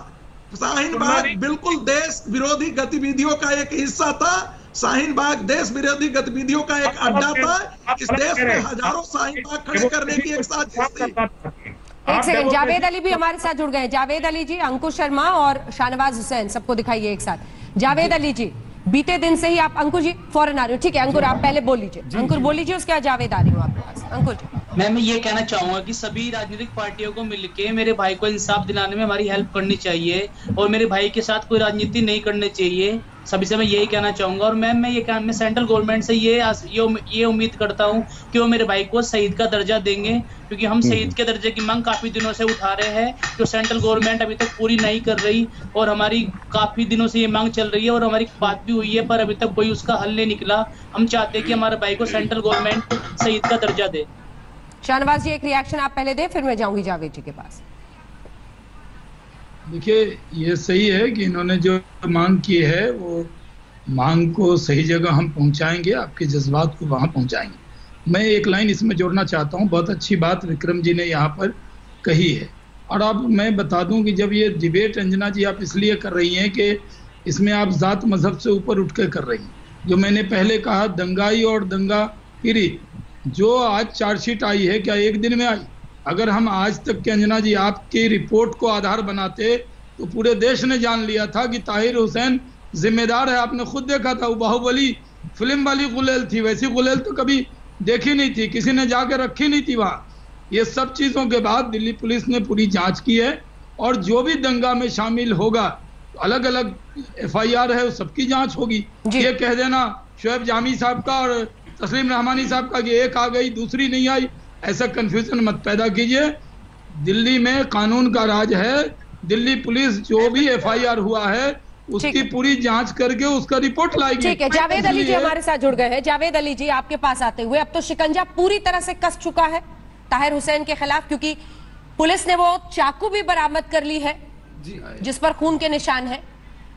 शाहीन बाग बिल्कुल देश विरोधी गतिविधियों का एक हिस्सा था। शाहीन बाग देश विरोधी गतिविधियों का एक अड्डा था। इस देश में हजारों शाहीन बाग खड़े करने की एक साजिश थी। एक सेकंड, जावेद अली भी हमारे साथ जुड़ गए। जावेद अली जी, अंकुश शर्मा और शाहनवाज हुसैन, सबको दिखाइए एक साथ। जावेद अली जी, बीते दिन से ही आप, अंकुर जी फौरन आ रहे हो, ठीक है अंकुर आप पहले बोल लीजिए। अंकुर बोल लीजिए, उसके बाद जावेद आ रही हूँ आपके पास। अंकुर जी। मैं ये कहना चाहूंगा कि सभी राजनीतिक पार्टियों को मिलके मेरे भाई को इंसाफ दिलाने में हमारी हेल्प करनी चाहिए और मेरे भाई के साथ कोई राजनीति नहीं करनी चाहिए। सभी से मैं यही कहना चाहूंगा। और मैं सेंट्रल गवर्नमेंट से ये उम्मीद करता हूं कि वो मेरे भाई को शहीद का दर्जा देंगे, क्योंकि हम शहीद के दर्जे की मांग काफी दिनों से उठा रहे हैं, जो सेंट्रल गवर्नमेंट अभी तक पूरी नहीं कर रही। और हमारी काफी दिनों से ये मांग चल रही है और हमारी बात भी हुई है, पर अभी तक कोई उसका हल नहीं निकला। हम चाहते हैं कि हमारे भाई को सेंट्रल गवर्नमेंट शहीद का दर्जा दे। शाहनवाज जी, एक रिएक्शन आप पहले दें, फिर मैं जाऊंगी जावेद जी के पास। देखिए, ये सही है कि इन्होंने जो मांग की है वो मांग को सही जगह हम पहुंचाएंगे, आपके जज्बात को वहां पहुंचाएंगे। मैं एक लाइन इसमें जोड़ना चाहता हूं। बहुत अच्छी बात विक्रम जी ने यहाँ पर कही है। और अब मैं बता दूं कि जब ये डिबेट अंजना जी आप इसलिए कर रही हैं कि इसमें आप जात मजहब से ऊपर उठ के कर रही हैं। जो मैंने पहले कहा, दंगाई और दंगा पीड़ित, जो आज चार्जशीट आई है, क्या एक दिन में आई? अगर हम आज तक के अंजना जी आपकी रिपोर्ट को आधार बनाते तो पूरे देश ने जान लिया था कि ताहिर हुसैन जिम्मेदार है। आपने खुद देखा था, वो बाहुबली फिल्म वाली गुलेल थी, वैसी गुलेल तो कभी देखी नहीं थी, किसी ने जाके रखी नहीं थी वहाँ। ये सब चीज़ों के बाद दिल्ली पुलिस ने पूरी जांच की है और जो भी दंगा में शामिल होगा, अलग अलग FIR है, सबकी जाँच होगी। ये कह देना शोएब जामी साहब का और तस्लीम रहमानी साहब का कि एक आ गई दूसरी नहीं आई, ऐसा कंफ्यूजन मत पैदा कीजिए। दिल्ली में कानून का राज है। दिल्ली पुलिस जो भी FIR हुआ है उसकी पूरी जांच करके उसका रिपोर्ट लाएगी। ठीक है, जावेद अली जी हमारे साथ जुड़ गए हैं। जावेद अली जी, आपके पास आते हुए, अब तो शिकंजा पूरी तरह से कस चुका है ताहिर हुसैन के खिलाफ, क्योंकि पुलिस ने वो चाकू भी बरामद कर ली है जिस पर खून के निशान है।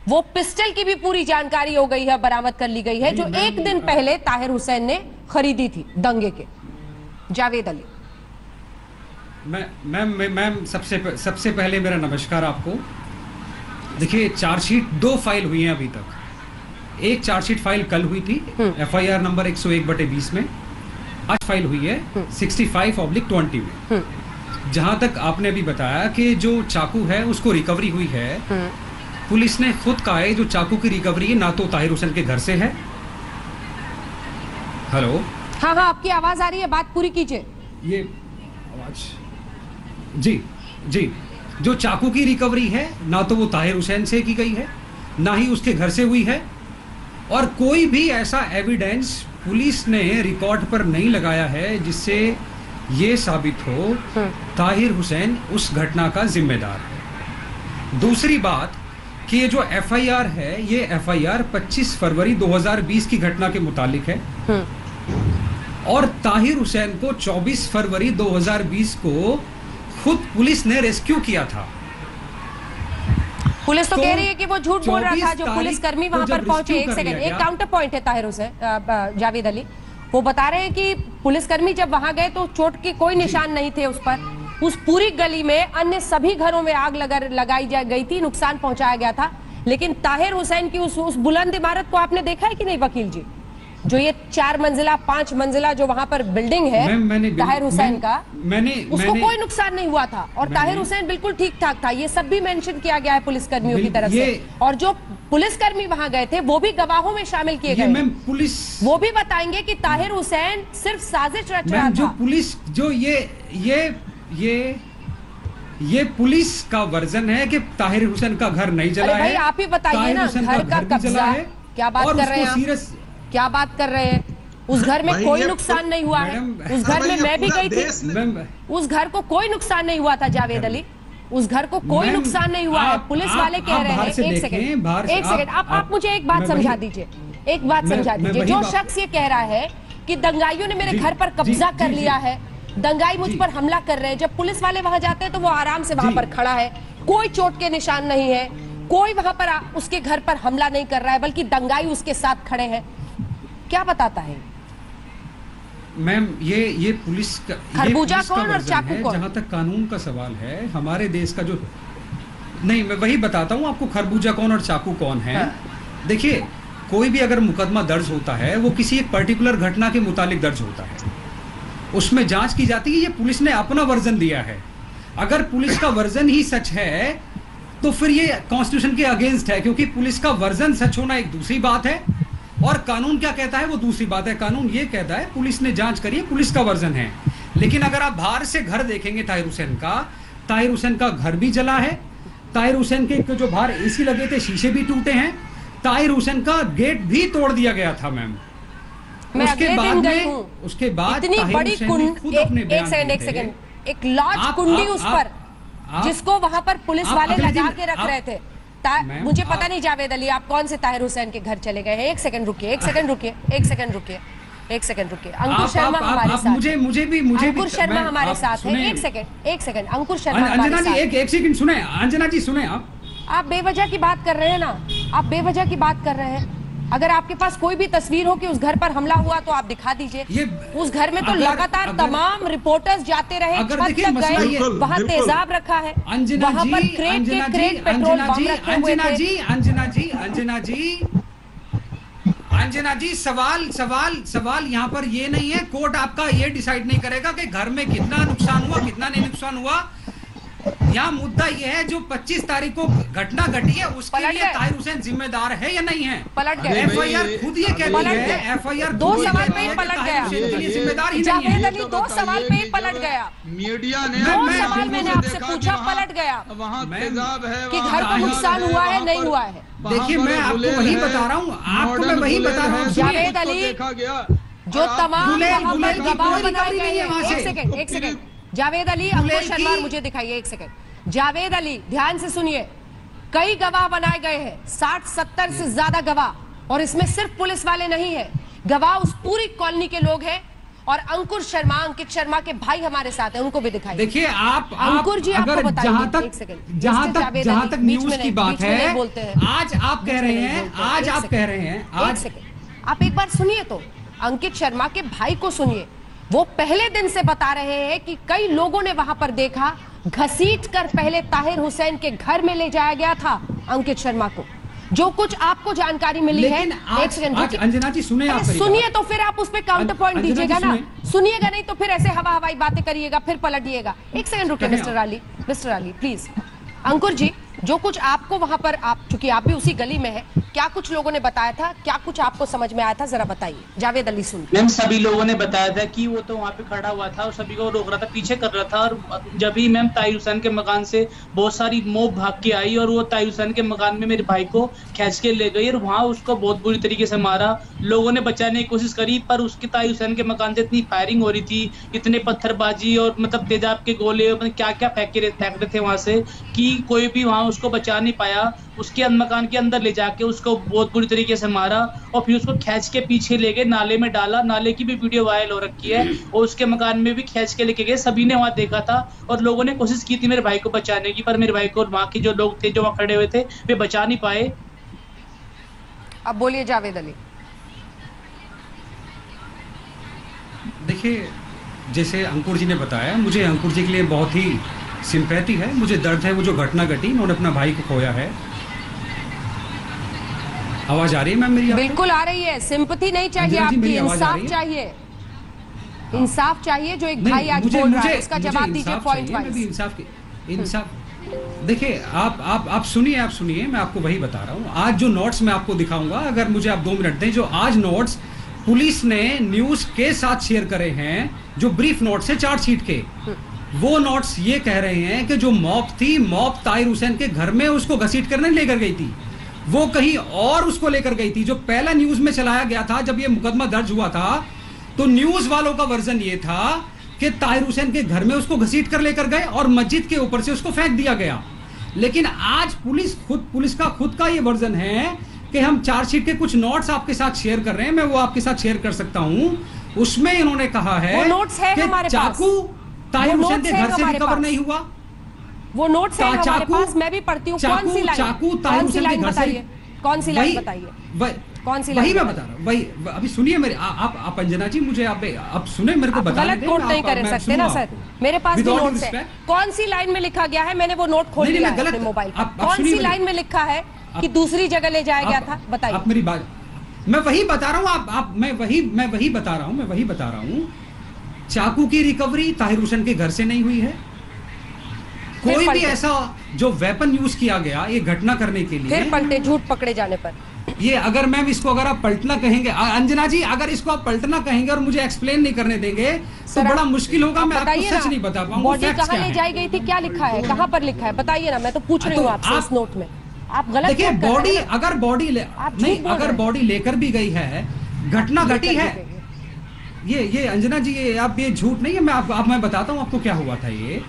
वो पिस्टल की भी पूरी जानकारी हो गई है, बरामद कर ली गई है, जो एक दिन पहले ताहिर हुसैन ने खरीदी थी दंगे के। जावेद अली। मैम सबसे पहले मेरा नमस्कार आपको। देखिए, चार्जशीट 2 फाइल हुई हैं अभी तक। एक चार्जशीट फाइल कल हुई थी FIR नंबर 101/20 में। आज फाइल हुई है 65/20 में। जहां तक आपने अभी बताया कि जो चाकू है उसको रिकवरी हुई है, पुलिस ने खुद कहा है जो चाकू की रिकवरी है ना तो ताहिर हुसैन के घर से है। हेलो, हाँ, आपकी आवाज आ रही है, बात पूरी कीजिए। ये आवाज जी, जो चाकू की रिकवरी है ना तो वो ताहिर हुसैन से की गई है, ना ही उसके घर से हुई है, और कोई भी ऐसा एविडेंस पुलिस ने रिकॉर्ड पर नहीं लगाया है जिससे ये साबित हो ताहिर हुसैन उस घटना का जिम्मेदार है। दूसरी बात कि ये जो FIR है, ये FIR 25 फरवरी 2020 की घटना के मुतालिक है और ताहिर हुसैन को 24 फरवरी 2020 को खुद पुलिस ने रेस्क्यू किया था। पुलिस तो कह रही है कि वो झूठ बोल रहा था जो पुलिसकर्मी वहां पर पहुंचे। एक सेकंड, एक काउंटर पॉइंट है ताहिर हुसैन, जावेद अली, वो बता रहे हैं कि पुलिसकर्मी जब वहां गए तो चोट के कोई निशान नहीं थे उस पर। उस पूरी गली में अन्य सभी घरों में आग लगाई गई थी, नुकसान पहुंचाया गया था, लेकिन ताहिर हुसैन की उस बुलंद इमारत को आपने देखा है कि नहीं वकील जी? जो ये 4 मंजिला 5 मंजिला जो वहां पर बिल्डिंग है ताहिर हुसैन का, उसको कोई नुकसान नहीं हुआ था और ताहिर हुसैन बिल्कुल ठीक ठाक था। ये सब भी मेंशन किया गया है पुलिस कर्मियों की तरफ से, और जो पुलिसकर्मी वहां गए थे वो भी गवाहों में शामिल किए गए। पुलिस वो भी बताएंगे कि ताहिर हुसैन सिर्फ साजिश रच रहा जो था। पुलिस जो ये पुलिस का वर्जन है कि ताहिर हुसैन का घर नहीं जला है। भाई आप ही बताइए ना, घर का कब्जा क्या बात कर रहे हैं आप? क्या बात कर रहे हैं? उस घर में कोई नुकसान नहीं हुआ है। उस घर में मैं भी गई थी, उस घर को कोई नुकसान नहीं हुआ था जावेद अली, उस घर को कोई नुकसान नहीं हुआ है। पुलिस वाले कह रहे हैं, एक सेकंड आप मुझे एक बात समझा दीजिए, एक बात समझा दीजिए। जो शख्स ये कह रहा है कि दंगाइयों ने मेरे घर पर कब्जा कर लिया है, दंगाई मुझ पर हमला कर रहे हैं, जब पुलिस वाले वहां जाते हैं तो वो आराम से वहां पर खड़ा है, कोई चोट के निशान नहीं है, कोई वहां पर उसके घर पर हमला नहीं कर रहा है, बल्कि दंगाई उसके साथ खड़े हैं। क्या बताता है मैम? ये पुलिस का खरबूजा कौन और चाकू कौन? जहां तक कानून का सवाल है, हमारे देश का जो नहीं, मैं वही बताता हूं आपको, खरबूजा कौन और चाकू कौन है। देखिए, कोई भी अगर मुकदमा दर्ज होता है वो किसी एक पर्टिकुलर घटना के मुतालिक दर्ज होता है, उसमें जांच की जाती है। ये पुलिस ने अपना वर्जन दिया है। अगर पुलिस का वर्जन ही सच है तो फिर ये कॉन्स्टिट्यूशन के अगेंस्ट है, क्योंकि पुलिस का वर्जन सच होना एक दूसरी बात है और कानून क्या कहता है वो दूसरी बात है। कानून ये कहता है पुलिस ने जांच करी है, पुलिस का वर्जन है। लेकिन अगर आप बाहर से घर देखेंगे ताहिर हुसैन का, ताहिर हुसैन का घर भी जला है, ताहिर हुसैन के जो बाहर एसी लगे थे शीशे भी टूटे हैं, ताहिर हुसैन का गेट भी तोड़ दिया गया था मैम। उसके बाद इतनी बड़ी एक सेकंड एक लार्ज कुंडी उस पर, जिसको वहां पर पुलिस वाले लगा के रख रहे थे। मुझे पता नहीं जावेद अली आप कौन से ताहिर हुसैन के घर चले गए हैं? एक सेकंड रुकिए, एक सेकंड रुकिए, एक सेकंड रुकिए, एक सेकंड रुकिए। अंकुर शर्मा हमारे साथ, अंकुर शर्मा हमारे साथ है। एक सेकंड अंकुर शर्मा अंजना जी, एक सेकंड सुने, अंजना जी सुने। आप बेवजह की बात कर रहे हैं ना, आप बेवजह की बात कर रहे हैं। अगर आपके पास कोई भी तस्वीर हो कि उस घर पर हमला हुआ तो आप दिखा दीजिए। उस घर में तो लगातार तमाम रिपोर्टर्स जाते रहे, छत तक गए, वहाँ तेजाब रखा है, वहाँ पर क्रेट के क्रेट पेट्रोल बम रखे हुए थे। अंजना जी सवाल यहाँ पर ये नहीं है, कोर्ट आपका ये डिसाइड नहीं करेगा कि घर में कितना नुकसान हुआ कितना नहीं नुकसान हुआ। यहाँ मुद्दा ये है जो 25 तारीख को घटना घटी है उसके लिए ताहिर हुसैन जिम्मेदार है या नहीं है? पलट गए। एफआईआर खुद ये कहती है, एफआईआर 2 सवाल पे ही पलट गया। जिम्मेदार ही नहीं जावेद अली 2 सवाल पे ही पलट गया। मीडिया ने 2 सवाल मैंने आपसे पूछा, पलट गया कि घर को नुकसान हुआ है नहीं हुआ है। देखिए मैं आपको वही बता रहा हूँ, आपको मैं वही बता रहा हूँ। जावेद अली जो तमाम गवाह बनाए गए हैं, एक सेकंड जावेद अली, अंकुर शर्मा मुझे दिखाइए एक सेकंड। जावेद अली ध्यान से सुनिए, कई गवाह बनाए गए हैं, 60-70 से ज्यादा गवाह, और इसमें सिर्फ पुलिस वाले नहीं है, गवाह उस पूरी कॉलोनी के लोग हैं। और अंकुर शर्मा, अंकित शर्मा के भाई हमारे साथ हैं, उनको भी दिखाइए। देखिए आप अंकुर जी आपको बताइए, जहां तक न्यूज की बात है, आज आप कह रहे हैं, आप एक बार सुनिए तो, अंकित शर्मा के भाई को सुनिए। वो पहले दिन से बता रहे हैं कि कई लोगों ने वहां पर देखा, घसीट कर पहले ताहिर हुसैन के घर में ले जाया गया था अंकित शर्मा को। जो कुछ आपको जानकारी मिली है, एक सेकंड अंजना जी सुनिए तो फिर आप उस पर काउंटर पॉइंट दीजिएगा ना, सुनिएगा नहीं तो फिर ऐसे हवाई बातें करिएगा, फिर पलटिएगा। एक सेकंड रुकिए मिस्टर अली प्लीज। अंकुर जी, जो कुछ आपको वहां पर, आप चूंकि आप भी उसी गली में है, क्या कुछ लोगों ने बताया था, क्या कुछ आपको समझ में आया था, जरा बताइए। जावेद अली सुन। मैम सभी लोगों ने बताया था कि वो तो वहाँ पे खड़ा हुआ था और सभी को रोक रहा था, पीछे कर रहा था, और जब भी मैम ताहिर हुसैन के मकान से बहुत सारी मोब भाग के आई और वो ताहिर हुसैन के मकान में मेरे भाई को खींच के ले गई और वहाँ उसको बहुत बुरी तरीके से मारा। लोगों ने बचाने की कोशिश करी पर उसके ताहिर हुसैन के मकान से इतनी फायरिंग हो रही थी, इतने पत्थरबाजी और मतलब तेजाब के गोले, मतलब क्या क्या फेंक रहे थे वहां से, कि कोई भी वहां उसको बचा नहीं पाया। उसके मकान के अंदर ले जाके उसको बहुत बुरी तरीके से मारा और फिर उसको खींच के पीछे ले गए, नाले में डाला। नाले की भी वीडियो वायरल हो रखी है और उसके मकान में भी खींच के लेके गए। सभी ने वहां देखा था और लोगों ने कोशिश की थी मेरे भाई को बचाने की, पर मेरे भाई को वहां के जो लोग थे जो वहां खड़े हुए थे वे बचा नहीं पाए। अब बोलिए जावेद अली। देखिए, जैसे अंकुर जी ने बताया, मुझे अंकुर जी के लिए बहुत ही सिंपैथी है, मुझे दर्द है वो जो घटना घटी, उन्होंने अपना भाई को खोया है। आवाज आ रही है मैम मेरी आपको? बिल्कुल आ रही है। सिंपैथी नहीं चाहिए अंजना जी, आपकी, मेरी आवाज आ इंसाफ रही है? चाहिए। इंसाफ चाहिए। जो एक नहीं, भाई आज मुझे- बोल रहा है मुझे- उसका मुझे जवाब दीजिए इंसाफ पॉइंट चाहिए, मैं भी वाइज। इंसाफ देखिए आप सुनिए, मैं आपको वही बता रहा हूँ। आज जो नोट्स मैं आपको दिखाऊंगा, अगर मुझे आप 2 मिनट दें, जो आज नोट्स पुलिस ने न्यूज के साथ शेयर करे हैं, जो ब्रीफ नोट्स है चार्जशीट के, वो नोट्स ये कह रहे हैं कि जो मॉब थी, मॉब ताहिर हुसैन के घर में उसको घसीट करने लेकर गई थी, वो कहीं और उसको लेकर गई थी। जो पहला न्यूज में चलाया गया था जब ये मुकदमा दर्ज हुआ था, तो न्यूज वालों का वर्जन ये था कि ताहिर हुसैन के घर में उसको घसीट कर लेकर गए और मस्जिद के ऊपर से उसको फेंक दिया गया। लेकिन आज पुलिस का खुद का ये वर्जन है कि हम चार्जशीट के कुछ नोट्स आपके साथ शेयर कर रहे हैं, मैं वो आपके साथ शेयर कर सकता हूं। उसमें इन्होंने कहा है वो नोट्स है कि हमारे पास। चाकू ताहिर वो हुसैन के नोट्स है घर से हमारे रिकवर पास। नहीं हुआ। वो नोट्स है हमारे चाकू- पास, मैं भी पढ़ती हूँ। कौन सी लाइन? चाकू ताहिर कौन सी हुसैन के लाइन घर से बताइए? कौन सी लाइन वही- बताइए? कौन सी वही लाइन मैं बताइए? बता रहा हूँ। वही अभी सुनिए मेरे आप अंजना जी, मुझे आप सुने, मेरे को आप बताने गलत दें, नोट मैं नहीं आप- कर मैं सकते ना सुनूंगा सर। आपको। मेरे पास भी With all नोट्स है। respect, कौन सी लाइन में लिखा गया है? मैंने वो नोट खोल नहीं, लिया मैं है गलत- अपने मोबाइल पर। आप कौन सुनिए सी मेरी- लाइन में लिखा है कि दूसरी जगह ले जाया गया था? बताइए। आप मेरी बात, मैं वही बता रहा हूँ। मैं वही बता रहा हूँ। चाकू की रिकवरी ताहिर हुसैन के घर से नहीं हुई है। कोई भी पलटे। ऐसा जो वेपन यूज किया गया ये घटना करने के लिए, फिर पलटे झूठ पकड़े जाने पर। ये अगर मैम इसको अगर आप पलटना कहेंगे, अंजना जी अगर इसको आप पलटना कहेंगे और मुझे एक्सप्लेन नहीं करने देंगे तो सर, बड़ा आप- मुश्किल होगा। आप मैं आपको बताइए सच ना, नहीं बता पाऊंगा बॉडी facts कहाँ क्या ले हैं। जाई गई थी? क्या लिखा है? कहाँ पर लिखा है? बताइए ना, मैं तो पूछ रही हूँ आपसे इस नोट में। आप गलत देखिए नोट कर रहे बॉडी हैं ना। अगर बॉडी आप झूठ नहीं, बोल अगर रहे हैं। बॉडी लेकर भी गई है, घटना घटी लेकर है। भी गई है। ये अंजना जी, ये आप ये झूठ नहीं है। मैं बताता हूँ आपको क्या हुआ था। ये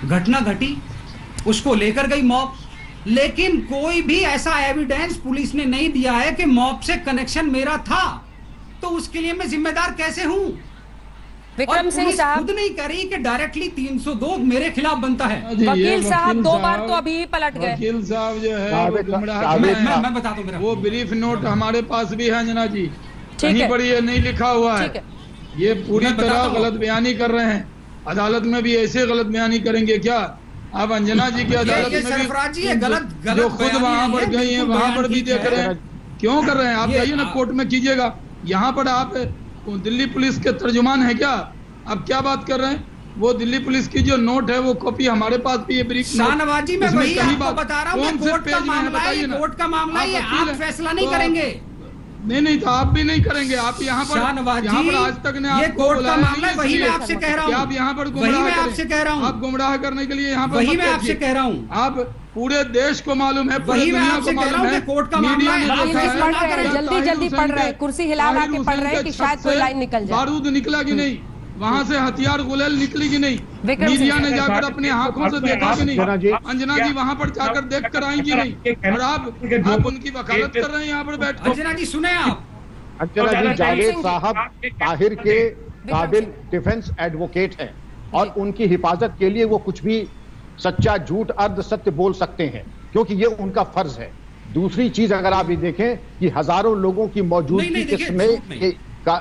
घटना घटी, उसको लेकर गई मॉब, लेकिन कोई भी ऐसा एविडेंस पुलिस ने नहीं दिया है कि मॉब से कनेक्शन मेरा था। तो उसके लिए मैं जिम्मेदार कैसे हूं? विक्रम और सिंह पुलिस साहब, खुद नहीं कह रही कि डायरेक्टली 302 मेरे खिलाफ बनता है। जी, ये वकील साहब वकील 2 बार साहब- तो अभी ही पलट गए। वकील साहब जो है जावेद- वो गुमराह जावेद कर रहे हैं। मैं बताता हूँ मेरा वो ब्रीफ नोट हमारे पास भी है अंजना जी, ठीक कहीं है। पर ये नहीं लिखा हुआ ठीक है। है। ये पूरी मैं बताता तरह हूँ। गलत बयानी कर रहे हैं। अदालत में भी ऐसे गलत बयानी करेंगे क्या? आप अंजना जी की अदालत ये में सरफराज जी, ये भी गलत जो खुद बयानी वहां पर है, गई हैं बिल्कुल वहां पर बयान भी ठीक देख है। रहे हैं। क्यों कर रहे हैं? आप ये जाइए ना कोर्ट में कीजिएगा। यहाँ पर आप दिल्ली पुलिस के तर्जुमान है क्या? आप क्या बात कर रहे हैं? वो दिल्ली पुलिस की जो नोट है वो कॉपी हमारे पास भी है ब्रीफ नोट। शाहनवाज जी, मैं इसमें वही कहीं आपको बात- बता रहा हूँ। कौन से कोर्ट का पेज में है मामला है, बताइए ये ना। कोर्ट का मामला है, ये वकील आप हैं, फैसला नहीं तो करेंगे। नहीं तो आप भी नहीं करेंगे। आप यहाँ पर शाहनवाज यहाँ पर जी, आज तक ने ये आपको कोर्ट का बुलाया मामला है, नहीं, वही मैं इसलिए आपसे कह रहा कि हूँ। आप यहाँ पर वही गुमराह मैं करें। आपसे कह रहा हूँ। आप गुमराह करने के लिए यहाँ पर वही मत मैं आपसे बैठिए। कह रहा हूँ। आप पूरे देश को मालूम है, पूरे वही मैं दुनिया आपसे को कह रहा मालूम हूँ है। कि कोर्ट का मीडिया मामला ने है, देखा आप फैसला है। ना करें। जल्दी ताहिर जल्दी हुसैन पढ़ रहे हैं, के- कुर्सी हिला हिला ताहिर के पढ़ हुसैन रहे हैं के कि शायद छत कोई से लाइन निकल जाए। बारूद निकला कि नहीं, वहाँ से हथियार गुलेल निकली कि नहीं, विक्रम मीडिया सिंह ने साहब। जाकर अपने आंखों से देखा कि नहीं, अंजना जी- अंजना जी वहाँ पर जाकर देख कर आई कि नहीं, और आप उनकी वकालत कर रहे हैं यहाँ पर बैठ कर। अंजना जी सुने आप, अंजना जी, जावेद साहब ताहिर के काबिल डिफेंस एडवोकेट हैं और उनकी हिफाजत के लिए वो कुछ भी सच्चा झूठ अर्ध सत्य बोल सकते हैं, क्योंकि ये उनका फर्ज है। दूसरी चीज अगर आप ये देखें कि हजारों लोगों की मौजूदगी नहीं, देखिए, इसमें झूठ नहीं।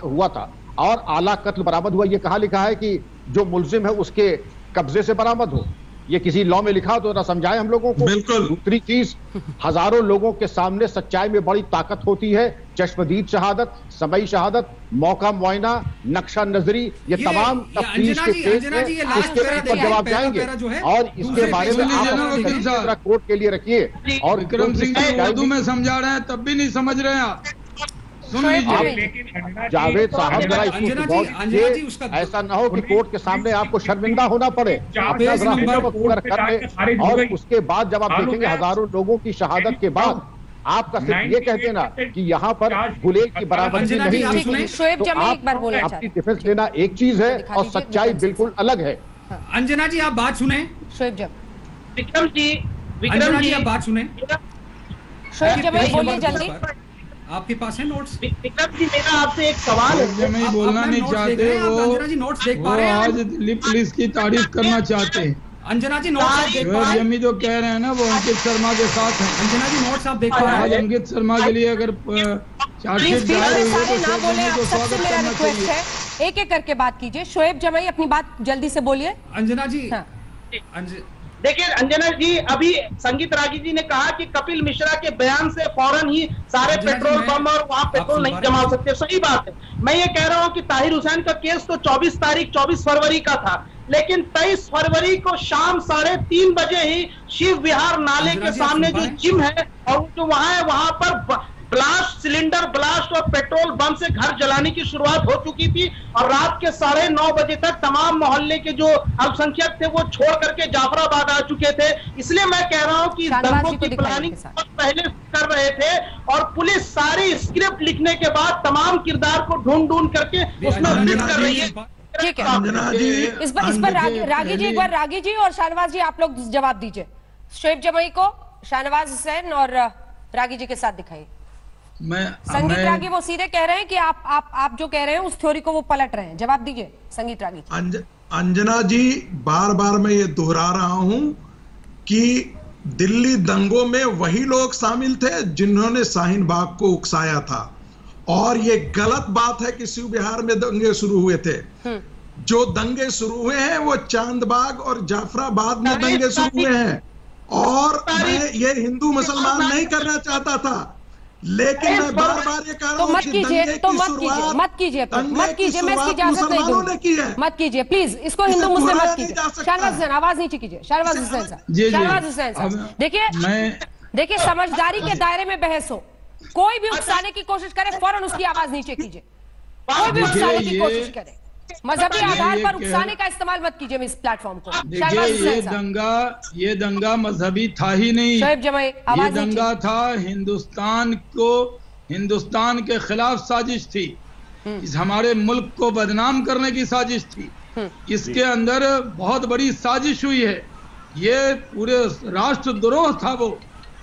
हुआ था और आला कत्ल बरामद हुआ। ये कहाँ लिखा है कि जो मुलजिम है उसके कब्जे से बरामद हो? ये किसी लॉ में लिखा हो तो ना समझाए हम लोगों को। बिल्कुल। दूसरी चीज, हजारों लोगों के सामने सच्चाई में बड़ी ताकत होती है। चश्मदीद शहादत, समई शहादत, मौका मुआयना, नक्शा नजरी, ये तमाम तफ्तीश अंजना के जी, पेज अंजना जी, ये में लास्ट इसके पैरा ऊपर देखिए, जवाब पैरा जाएंगे पैरा जो है, और इसके दूसरे बारे पेज में में आप लीजिए ना, अपनी वकील साहब। तरह कोर्ट के लिए रखिए। और विक्रम सिंह जी सच्चाई उर्दू में समझा रहे हैं तब भी नहीं समझ रहे हैं आप। सुन लीजिए। लेकिन जावेद साहब जरा इसको अंजना जी, गौर अंजना जी, कीजिए। उसका ऐसा ना हो कि कोर्ट के सामने आपको शर्मिंदा होना पड़े। अपना पेज जरा नंबर हिम्मत कोर्ट पे कर जाके खारिज ले हो और गई। उसके बाद जब आप मालूम देखेंगे है? हजारों लोगों की शहादत के बाद आपका सिर्फ ये कह देना कि यहाँ पर गुलेल की बराबरी अंजना जी, नहीं आप हुई सुने? थी, शोएब तो जमी आप एक बार बोलना अपनी चाहते हैं। डिफेंस लेना एक चीज है दिखा और दीजिए, सच्चाई विक्रम सिंह। बिल्कुल अलग है। अंजना जी आप बात सुने, शोएब जब विक्रम जी, अंजना जी आप बात सुने। शोएब जब पेज बोलिए नंबर जल्दी। पर आपके पास है नोट्स? विक्रम जी, मेरा आपसे एक सवाल है। जब मैं बोलना नहीं चाहते अंजना जी नोट्स देख पा वो रहे हैं? आज दिल्ली पुलिस की तारीफ करना चाहते हैं। अंजना जी नोट्स आप देख पा शोएब रहे हैं? जमी जो कह रहे हैं ना वो अंकित शर्मा के साथ हैं। अंजना जी नोट्स आप देख पा रहे आज हैं? अंकित शर्मा के लिए अगर प्लीज चार्जशीट बीच दायर में हुई है सारे तो ना शोएब बोले, जमी आप को सबसे स्वागत मेरा करना रिक्वेस्ट चाहिए। है एक एक करके बात कीजिए। शोएब जमाई अपनी बात जल्दी से बोलिए। अंजना जी, हाँ। देखिए अंजना जी, अभी संगीत रागी जी ने कहा कि कपिल मिश्रा के बयान से फौरन ही सारे पेट्रोल पंप और वहां पेट्रोल नहीं जमा सकते। सही बात है। मैं ये कह रहा हूं कि ताहिर हुसैन का केस तो 24 फरवरी का था, लेकिन 23 फरवरी को शाम 3:30 बजे ही शिव विहार नाले के सामने जो जिम है और जो वहां है, वहां पर ब्लास्ट, सिलेंडर ब्लास्ट और पेट्रोल बम से घर जलाने की शुरुआत हो चुकी थी और रात के 9:30 बजे तक तमाम मोहल्ले के जो अल्पसंख्यक थे वो छोड़ करके जाफराबाद आ चुके थे। इसलिए मैं कह रहा हूं कि दंगों की प्लानिंग बहुत पहले कर रहे थे और पुलिस सारी स्क्रिप्ट लिखने के बाद तमाम किरदार को ढूंढ करके उसमें फिट कर रही है। ठीक है, इस पर रागी जी, एक बार रागी जी और शाहनवाज जी आप लोग जवाब दीजिए। शोएब जमई को शाहनवाज हुसैन और रागी जी के साथ दिखाइए। संगीत रागी वो सीधे कह रहे हैं कि आप जो कह रहे हैं उस थ्योरी को वो पलट रहे हैं। जवाब दीजिए संगीत रागी जी। अंजना जी, बार बार मैं ये दोहरा रहा हूं कि दिल्ली दंगों में वही लोग शामिल थे जिन्होंने शाहीन बाग को उकसाया था और ये गलत बात है कि शिव विहार में दंगे शुरू हुए थे। जो दंगे शुरू हुए हैं वो चांदबाग और जाफराबाद में दंगे शुरू हुए हैं और मैं ये हिंदू मुसलमान नहीं करना चाहता था, लेकिन मैं बार बार ये कह रहा हूं कि दंगे की शुरुआत मत कीजिए, मैं इसकी इजाजत नहीं दूंगी। मत कीजिए प्लीज, इसको हिंदू मुस्लिम मत कीजिए। शाहनवाज हुसैन आवाज नीचे कीजिए। शाहनवाज हुसैन साहब, देखिए समझदारी के दायरे में बहस हो, कोई भी उकसाने की कोशिश करे फौरन उसकी आवाज नीचे कीजिए। कोई भी उकसाने की कोशिश करे, मजहबी आधार पर उकसाने का इस्तेमाल मत कीजिए इस प्लेटफॉर्म को। ये दंगा मजहबी था ही नहीं, शोएब जमई ये दंगा था हिंदुस्तान के खिलाफ साजिश थी, इस हमारे मुल्क को बदनाम करने की साजिश थी। इसके अंदर बहुत बड़ी साजिश हुई है, ये पूरे राष्ट्रद्रोह था वो।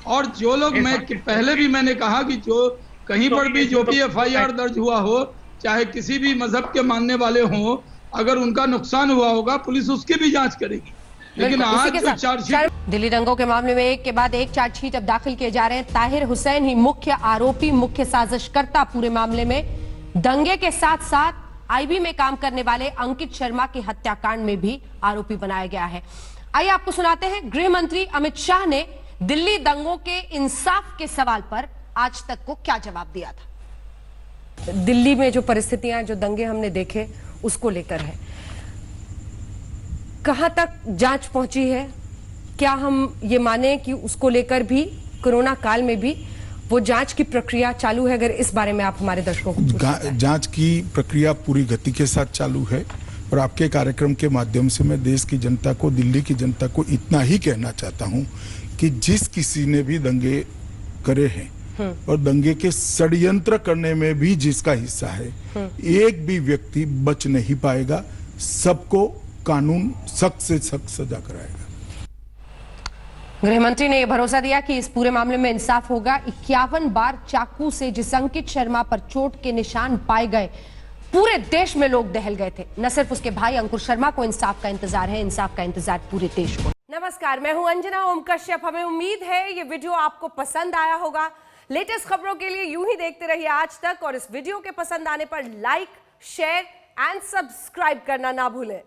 और जो लोग, मैं पहले भी मैंने कहा कि जो कहीं पर भी जो भी FIR दर्ज हुआ हो, चाहे किसी भी मजहब के मानने वाले हों, अगर उनका नुकसान हुआ होगा पुलिस उसकी भी जांच करेगी। लेकिन आज जो चार्जशीट, दिल्ली दंगों के मामले में एक के बाद एक चार्जशीट अब दाखिल किए जा रहे हैं। ताहिर हुसैन ही मुख्य आरोपी, मुख्य साजिशकर्ता पूरे मामले में। दंगे के साथ साथ IB में काम करने वाले अंकित शर्मा के हत्याकांड में भी आरोपी बनाया गया है। आइए आपको सुनाते हैं गृह मंत्री अमित शाह ने दिल्ली दंगों के इंसाफ के सवाल पर आज तक को क्या जवाब दिया था। दिल्ली में जो परिस्थितियां, जो दंगे हमने देखे उसको लेकर है, कहां तक जांच पहुंची है? क्या हम ये माने कि उसको लेकर भी कोरोना काल में भी वो जांच की प्रक्रिया चालू है? अगर इस बारे में आप हमारे दर्शकों को जांच की प्रक्रिया पूरी गति के साथ चालू है और आपके कार्यक्रम के माध्यम से मैं देश की जनता को, दिल्ली की जनता को इतना ही कहना चाहता हूं कि जिस किसी ने भी दंगे करे हैं और दंगे के षड्यंत्र करने में भी जिसका हिस्सा है, एक भी व्यक्ति बच नहीं पाएगा। सबको कानून सख्त से सख्त सजा कराएगा। गृह मंत्री ने यह भरोसा दिया कि इस पूरे मामले में इंसाफ होगा। 51 बार चाकू से जिस अंकित शर्मा पर चोट के निशान पाए गए, पूरे देश में लोग दहल गए थे। न सिर्फ उसके भाई अंकुर शर्मा को इंसाफ का इंतजार है, इंसाफ का इंतजार पूरे देश को। नमस्कार, मैं हूं अंजना ओम कश्यप। हमें उम्मीद है ये वीडियो आपको पसंद आया होगा। लेटेस्ट खबरों के लिए यूं ही देखते रहिए आज तक और इस वीडियो के पसंद आने पर लाइक, शेयर एंड सब्सक्राइब करना ना भूलें।